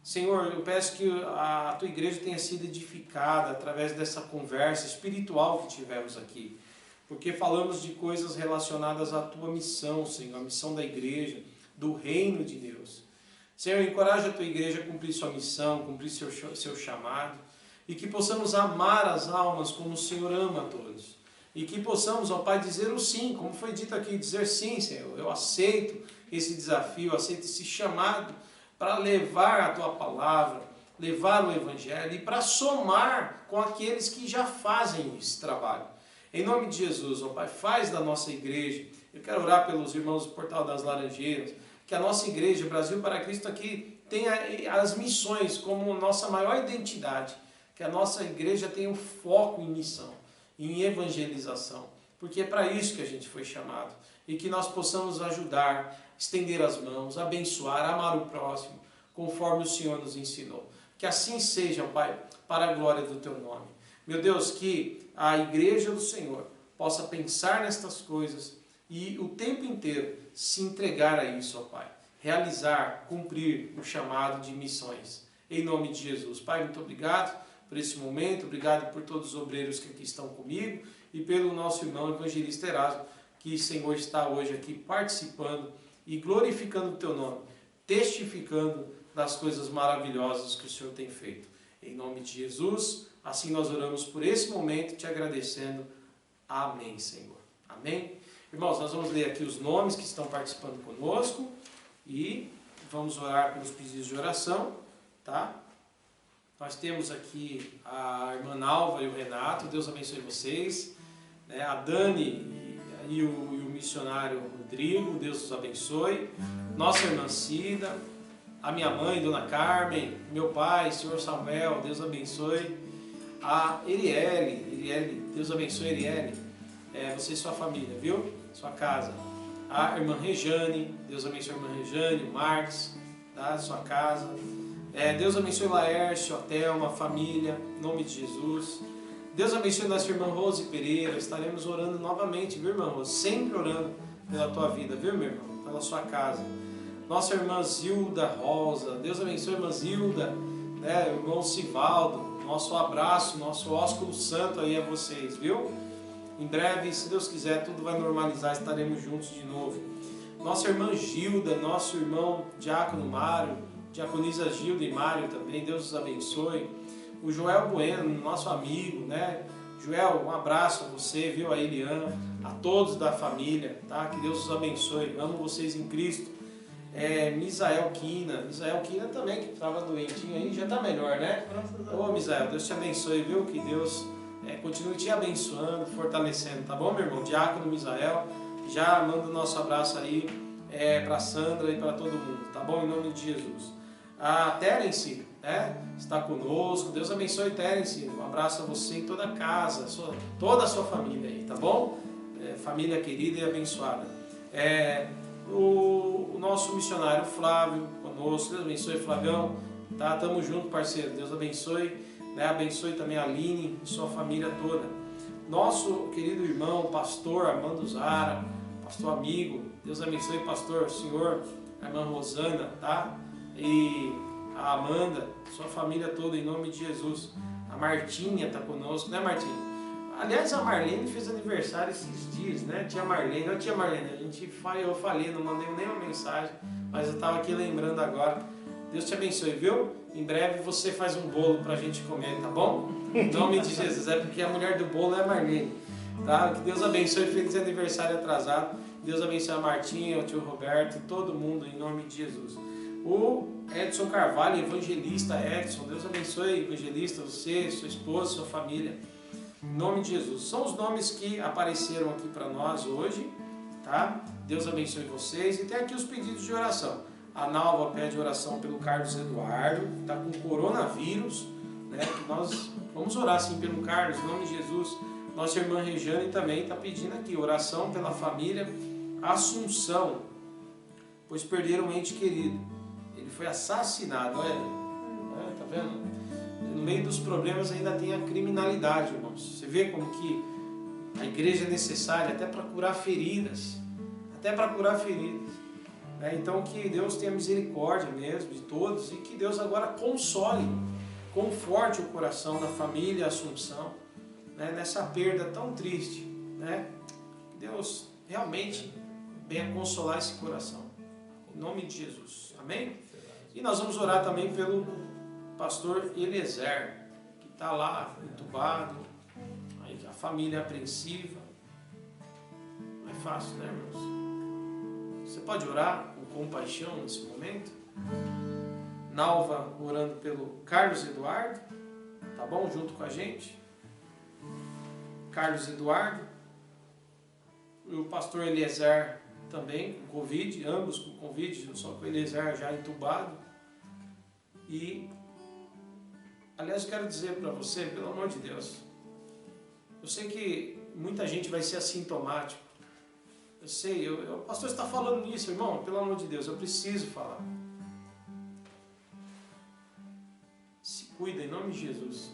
Senhor, eu peço que a Tua igreja tenha sido edificada através dessa conversa espiritual que tivemos aqui. Porque falamos de coisas relacionadas à Tua missão, Senhor, a missão da igreja, do reino de Deus. Senhor, encoraja a Tua igreja a cumprir sua missão, cumprir seu chamado. E que possamos amar as almas como o Senhor ama a todos. E que possamos, ó Pai, dizer o sim, como foi dito aqui, dizer sim, Senhor. Eu aceito esse desafio, eu aceito esse chamado para levar a Tua palavra, levar o Evangelho e para somar com aqueles que já fazem esse trabalho. Em nome de Jesus, ó Pai, faz da nossa igreja. Eu quero orar pelos irmãos do Portal das Laranjeiras, que a nossa igreja, Brasil para Cristo, aqui tenha as missões como nossa maior identidade. Que a nossa igreja tenha um foco em missão, em evangelização, porque é para isso que a gente foi chamado, e que nós possamos ajudar, estender as mãos, abençoar, amar o próximo, conforme o Senhor nos ensinou. Que assim seja, Pai, para a glória do Teu nome. Meu Deus, que a igreja do Senhor possa pensar nestas coisas e o tempo inteiro se entregar a isso, ó Pai, realizar, cumprir o chamado de missões. Em nome de Jesus. Pai, muito obrigado por esse momento, obrigado por todos os obreiros que aqui estão comigo e pelo nosso irmão evangelista Erasmo, que, Senhor, está hoje aqui participando e glorificando o Teu nome, testificando das coisas maravilhosas que o Senhor tem feito. Em nome de Jesus, assim nós oramos por esse momento, te agradecendo. Amém, Senhor. Amém? Irmãos, nós vamos ler aqui os nomes que estão participando conosco e vamos orar pelos pedidos de oração, tá? Nós temos aqui a irmã Nalva e o Renato, Deus abençoe vocês. A Dani e o missionário Rodrigo, Deus os abençoe. Nossa irmã Cida, a minha mãe, Dona Carmen, meu pai, Senhor Samuel, Deus abençoe. A Eriele, Deus abençoe Eriele, você e sua família, viu? Sua casa. A irmã Rejane, Deus abençoe a irmã Rejane, o Marques, tá? Sua casa. Deus abençoe Laércio, a Thelma, a família, em nome de Jesus. Deus abençoe nossa irmã Rose Pereira, estaremos orando novamente, viu, irmã Rose? Sempre orando pela tua vida, viu, meu irmão? Pela sua casa. Nossa irmã Zilda Rosa, Deus abençoe a irmã Zilda, o irmão Sivaldo, nosso abraço, nosso ósculo santo aí a vocês, viu? Em breve, se Deus quiser, tudo vai normalizar, estaremos juntos de novo. Nossa irmã Gilda, nosso irmão Diácono Mário, Diaconisa Gilda e Mário também, Deus os abençoe. O Joel Bueno, nosso amigo, né? Joel, um abraço a você, viu? A Eliana, a todos da família, tá? Que Deus os abençoe, amo vocês em Cristo. Misael Quina também, que estava doentinho aí, já está melhor, né? Ô Misael, Deus te abençoe, viu? Que Deus continue te abençoando, fortalecendo, tá bom, meu irmão? Diácono Misael, já manda o nosso abraço aí para Sandra e para todo mundo, tá bom? Em nome de Jesus. A Terence, está conosco. Deus abençoe, Terence. Um abraço a você e toda a casa, toda a sua família aí, tá bom? Família querida e abençoada. O nosso missionário Flávio conosco. Deus abençoe, Flavião. Tá? Tamo junto, parceiro. Deus abençoe. Abençoe também a Aline e sua família toda. Nosso querido irmão, pastor Armando Zara, pastor amigo. Deus abençoe, pastor, senhor, a irmã Rosana, tá? E a Amanda, sua família toda, em nome de Jesus. A Martinha está conosco, né, Martinha? Aliás, a Marlene fez aniversário esses dias, né? Tia Marlene, eu falei, não mandei nenhuma mensagem, mas eu estava aqui lembrando agora. Deus te abençoe, viu? Em breve você faz um bolo pra gente comer, tá bom? Em nome de Jesus, porque a mulher do bolo é a Marlene, tá? Que Deus abençoe, feliz aniversário atrasado. Deus abençoe a Martinha, o tio Roberto, todo mundo, em nome de Jesus. O Edson Carvalho, evangelista Edson, Deus abençoe, evangelista, você, sua esposa, sua família, em nome de Jesus. São os nomes que apareceram aqui para nós hoje, tá? Deus abençoe vocês. E tem aqui os pedidos de oração. A Nalva pede oração pelo Carlos Eduardo, que está com coronavírus, né? Que nós vamos orar sim pelo Carlos, em nome de Jesus. Nossa irmã Regiane também está pedindo aqui oração pela família Assunção, pois perderam um ente querido. Ele foi assassinado, olha, tá vendo? No meio dos problemas ainda tem a criminalidade, irmãos. Você vê como que a igreja é necessária até para curar feridas, Então que Deus tenha misericórdia mesmo de todos e que Deus agora console, conforte o coração da família Assunção, né, nessa perda tão triste, né? Que Deus realmente venha consolar esse coração, em nome de Jesus, amém? E nós vamos orar também pelo pastor Eliezer, que está lá entubado, a família apreensiva. Não é fácil, né, irmãos? Você pode orar com compaixão nesse momento? Nalva orando pelo Carlos Eduardo, tá bom? Junto com a gente. Carlos Eduardo. E o pastor Eliezer também com Covid, ambos com Covid, só que o Eliezer já entubado. E, aliás, eu quero dizer para você, pelo amor de Deus, eu sei que muita gente vai ser assintomático. Eu sei, o pastor está falando nisso, irmão, pelo amor de Deus, eu preciso falar. Se cuida em nome de Jesus.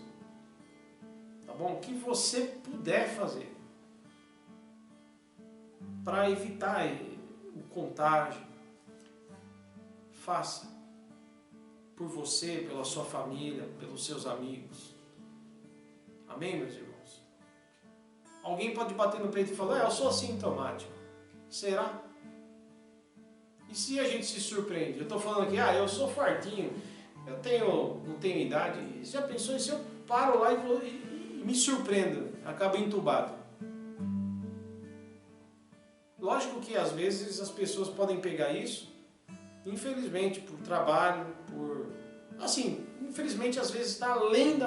Tá bom? O que você puder fazer para evitar o contágio, faça. Por você, pela sua família, pelos seus amigos. Amém, meus irmãos? Alguém pode bater no peito e falar, eu sou assintomático. Será? E se a gente se surpreende? Eu estou falando aqui, eu sou fartinho, não tenho idade. Você já pensou em se eu paro lá e me surpreendo, acabo entubado? Lógico que às vezes as pessoas podem pegar isso, infelizmente, por trabalho, infelizmente às vezes está além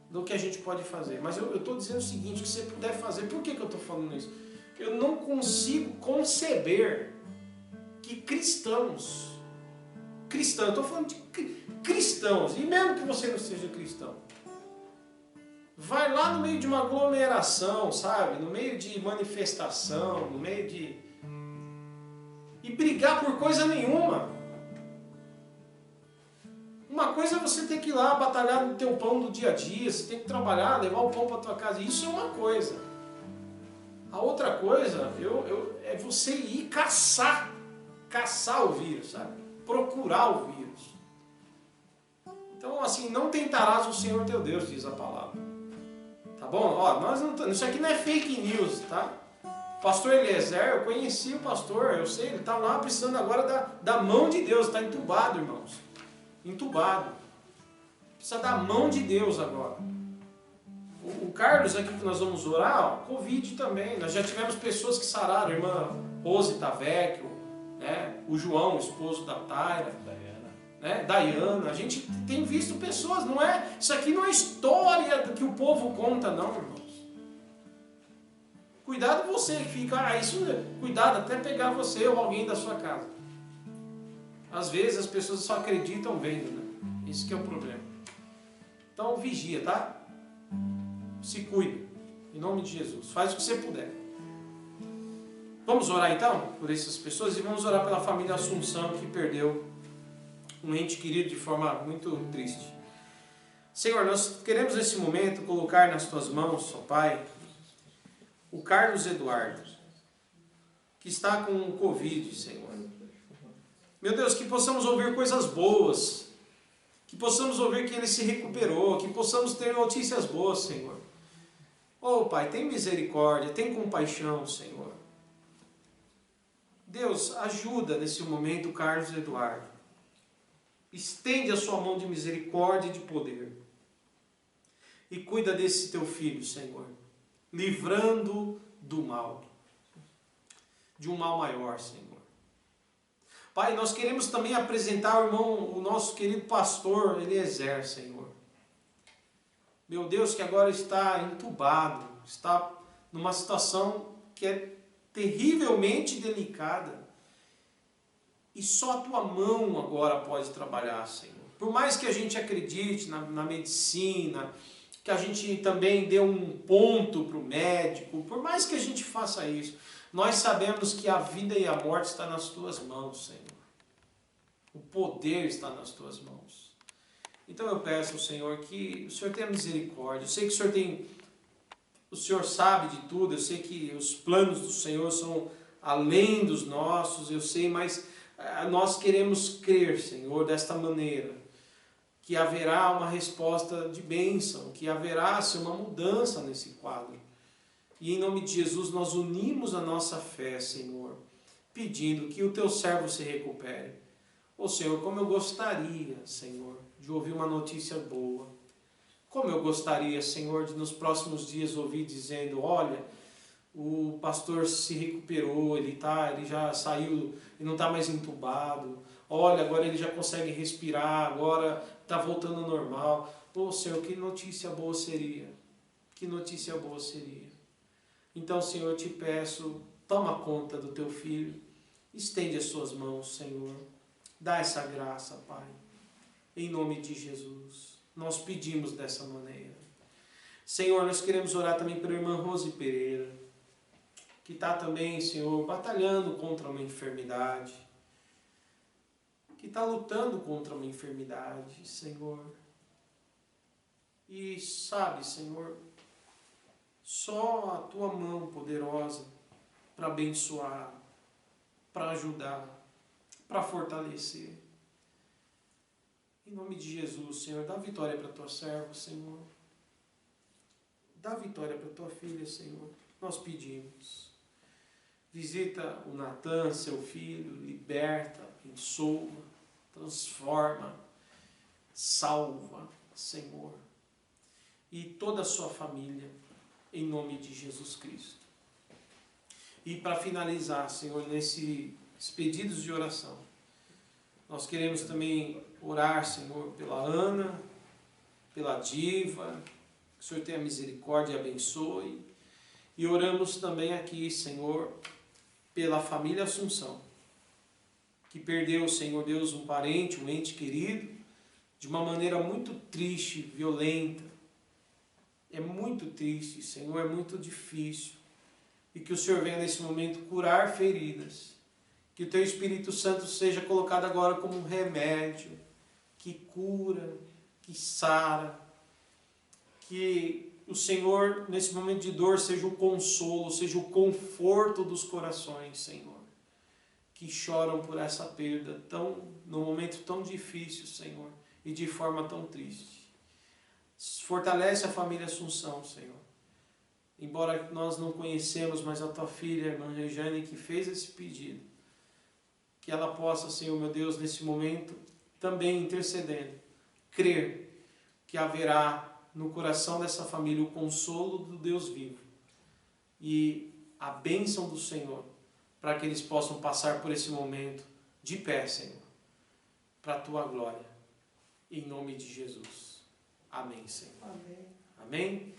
do que a gente pode fazer. Mas eu estou dizendo o seguinte, que você puder fazer. Por que eu estou falando isso? Eu não consigo conceber que cristãos, eu estou falando de cristãos, e mesmo que você não seja cristão, vai lá no meio de uma aglomeração, sabe? No meio de manifestação, no meio de... e brigar por coisa nenhuma. Uma coisa é você ter que ir lá batalhar no teu pão do dia a dia, você tem que trabalhar, levar o pão para tua casa, isso é uma coisa. A outra coisa é você ir caçar o vírus, sabe? Procurar o vírus. Então, assim, não tentarás o Senhor teu Deus, diz a palavra. Tá bom? Isso aqui não é fake news, tá? Pastor Eliezer, eu conheci o pastor, eu sei, ele está lá precisando agora da mão de Deus, está entubado, irmãos. Entubado. Precisa da mão de Deus agora. O Carlos aqui que nós vamos orar, Covid também. Nós já tivemos pessoas que sararam, a irmã Rose Tavecchio, né? O João, o esposo da Taira, Dayana. A gente tem visto pessoas, não é? Isso aqui não é história que o povo conta, não, irmãos. Cuidado você que fica, cuidado até pegar você ou alguém da sua casa. Às vezes as pessoas só acreditam vendo, né? Esse que é o problema. Então vigia, tá? Se cuida. Em nome de Jesus. Faz o que você puder. Vamos orar então por essas pessoas e vamos orar pela família Assunção que perdeu um ente querido de forma muito triste. Senhor, nós queremos nesse momento colocar nas tuas mãos, ó Pai, o Carlos Eduardo, que está com o Covid, Senhor. Meu Deus, que possamos ouvir coisas boas, que possamos ouvir que ele se recuperou, que possamos ter notícias boas, Senhor. Oh Pai, tem misericórdia, tem compaixão, Senhor. Deus, ajuda nesse momento o Carlos Eduardo. Estende a sua mão de misericórdia e de poder. E cuida desse teu filho, Senhor. Livrando do mal. De um mal maior, Senhor. Pai, nós queremos também apresentar o irmão, o nosso querido pastor Eliezer, Senhor. Meu Deus, que agora está entubado. Está numa situação que é terrivelmente delicada. E só a tua mão agora pode trabalhar, Senhor. Por mais que a gente acredite na medicina, que a gente também dê um ponto para o médico, por mais que a gente faça isso, nós sabemos que a vida e a morte está nas tuas mãos, Senhor. O poder está nas tuas mãos. Então eu peço ao Senhor que o Senhor tenha misericórdia. Eu sei que o Senhor sabe de tudo, eu sei que os planos do Senhor são além dos nossos, eu sei, mas nós queremos crer, Senhor, desta maneira, que haverá uma resposta de bênção, que haverá uma mudança nesse quadro. E em nome de Jesus nós unimos a nossa fé, Senhor, pedindo que o teu servo se recupere. Ô Senhor, como eu gostaria, Senhor, de ouvir uma notícia boa. Como eu gostaria, Senhor, de nos próximos dias ouvir dizendo, olha, o pastor se recuperou, ele já saiu, ele não está mais entubado. Olha, agora ele já consegue respirar, agora está voltando ao normal. Ô Senhor, que notícia boa seria. Que notícia boa seria. Então, Senhor, eu te peço, toma conta do teu filho. Estende as suas mãos, Senhor. Dá essa graça, Pai. Em nome de Jesus. Nós pedimos dessa maneira. Senhor, nós queremos orar também pela irmã Rose Pereira, que está também, Senhor, batalhando contra uma enfermidade, que está lutando contra uma enfermidade, Senhor. E sabe, Senhor, só a tua mão poderosa para abençoar, para ajudar, para fortalecer. Em nome de Jesus, Senhor, dá vitória para a tua serva, Senhor. Dá vitória para a tua filha, Senhor. Nós pedimos. Visita o Natan, seu filho, liberta, abençoa, transforma, salva, Senhor. E toda a sua família, em nome de Jesus Cristo. E para finalizar, Senhor, nesses pedidos de oração, nós queremos também orar, Senhor, pela Ana, pela Diva, que o Senhor tenha misericórdia e abençoe. E oramos também aqui, Senhor, pela família Assunção, que perdeu, Senhor Deus, um parente, um ente querido, de uma maneira muito triste, violenta. É muito triste, Senhor, é muito difícil. E que o Senhor venha nesse momento curar feridas. Que o Teu Espírito Santo seja colocado agora como um remédio, que cura, que sara. Que o Senhor, nesse momento de dor, seja o consolo, seja o conforto dos corações, Senhor, que choram por essa perda num momento tão difícil, Senhor, e de forma tão triste. Fortalece a família Assunção, Senhor. Embora nós não conhecemos, mas a tua filha, a irmã Rejane, que fez esse pedido, que ela possa, Senhor, meu Deus, nesse momento, também intercedendo, crer que haverá no coração dessa família o consolo do Deus vivo e a bênção do Senhor, para que eles possam passar por esse momento de pé, Senhor, para a tua glória, em nome de Jesus. Amém, Senhor. Amém. Amém?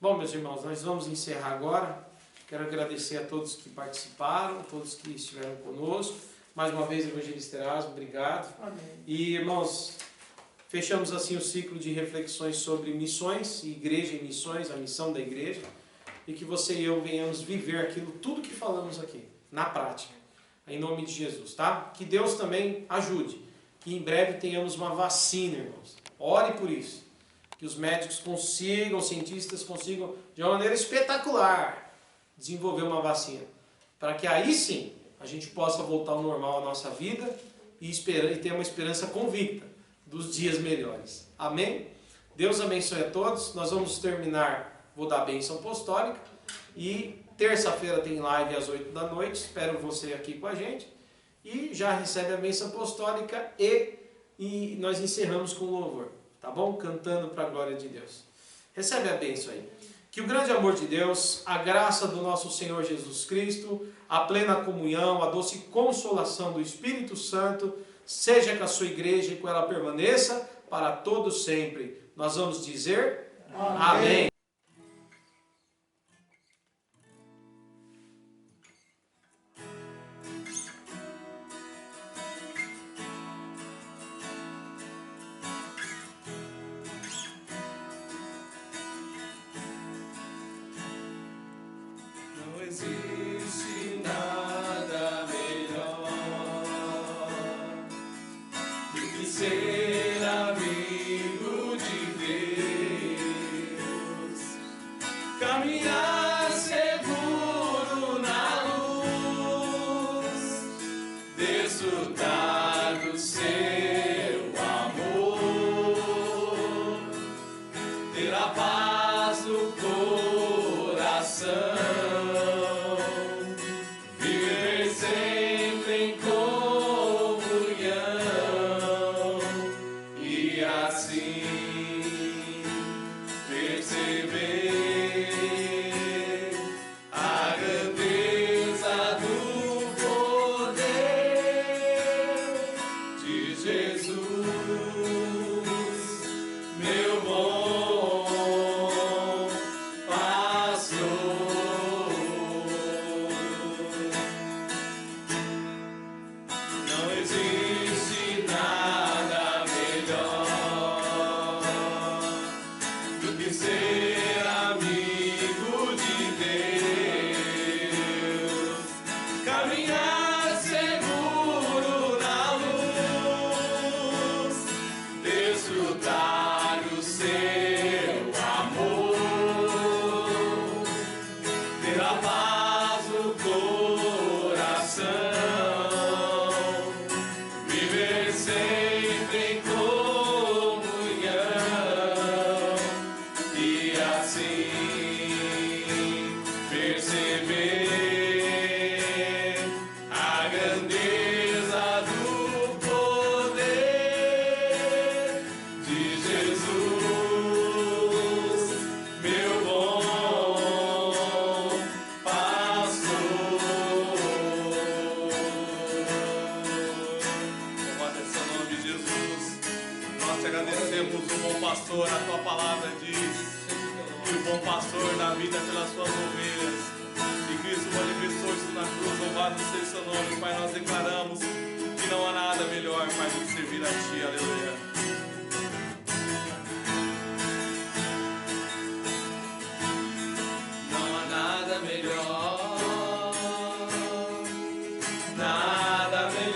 Bom, meus irmãos, nós vamos encerrar agora. Quero agradecer a todos que participaram, todos que estiveram conosco. Mais uma vez, Evangelista Erasmo, obrigado. Amém. E, irmãos, Fechamos assim o ciclo de reflexões sobre missões, igreja e missões, a missão da igreja, e que você e eu venhamos viver aquilo, tudo que falamos aqui, na prática, em nome de Jesus, tá? Que Deus também ajude, que em breve tenhamos uma vacina, irmãos. Ore por isso, que os médicos consigam, os cientistas consigam, de uma maneira espetacular, desenvolver uma vacina, para que aí sim a gente possa voltar ao normal a nossa vida e ter uma esperança convicta dos dias melhores. Amém? Deus abençoe a todos. Nós vamos terminar, vou dar a bênção apostólica, e terça-feira tem live às 8 da noite, espero você aqui com a gente, e já recebe a bênção apostólica e nós encerramos com louvor, tá bom? Cantando para a glória de Deus. Recebe a bênção aí. Que o grande amor de Deus, a graça do nosso Senhor Jesus Cristo, a plena comunhão, a doce consolação do Espírito Santo, seja com a sua igreja e com ela permaneça para todos sempre. Nós vamos dizer amém. Não existe nada melhor do que ser amigo de Deus, caminhar seguro na luz, desfrutar do seu amor, ter a paz do coração. Pastor, a tua palavra diz que o bom pastor dá vida pelas suas ovelhas, e Cristo manifestou isso na cruz. Louvado seja o seu nome, Pai. Nós declaramos que não há nada melhor, Pai, do que servir a Ti. Aleluia. Não há nada melhor, nada melhor.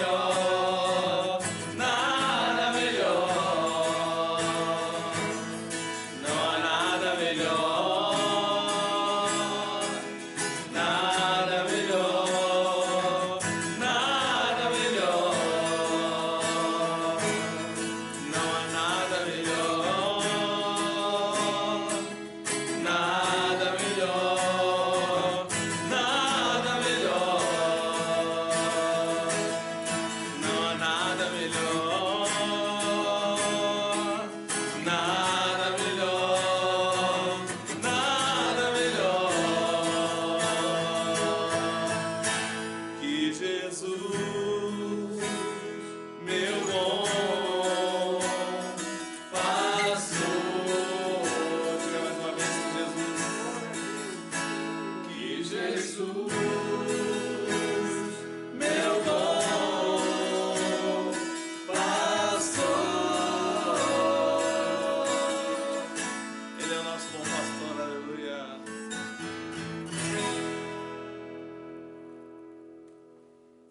Jesus.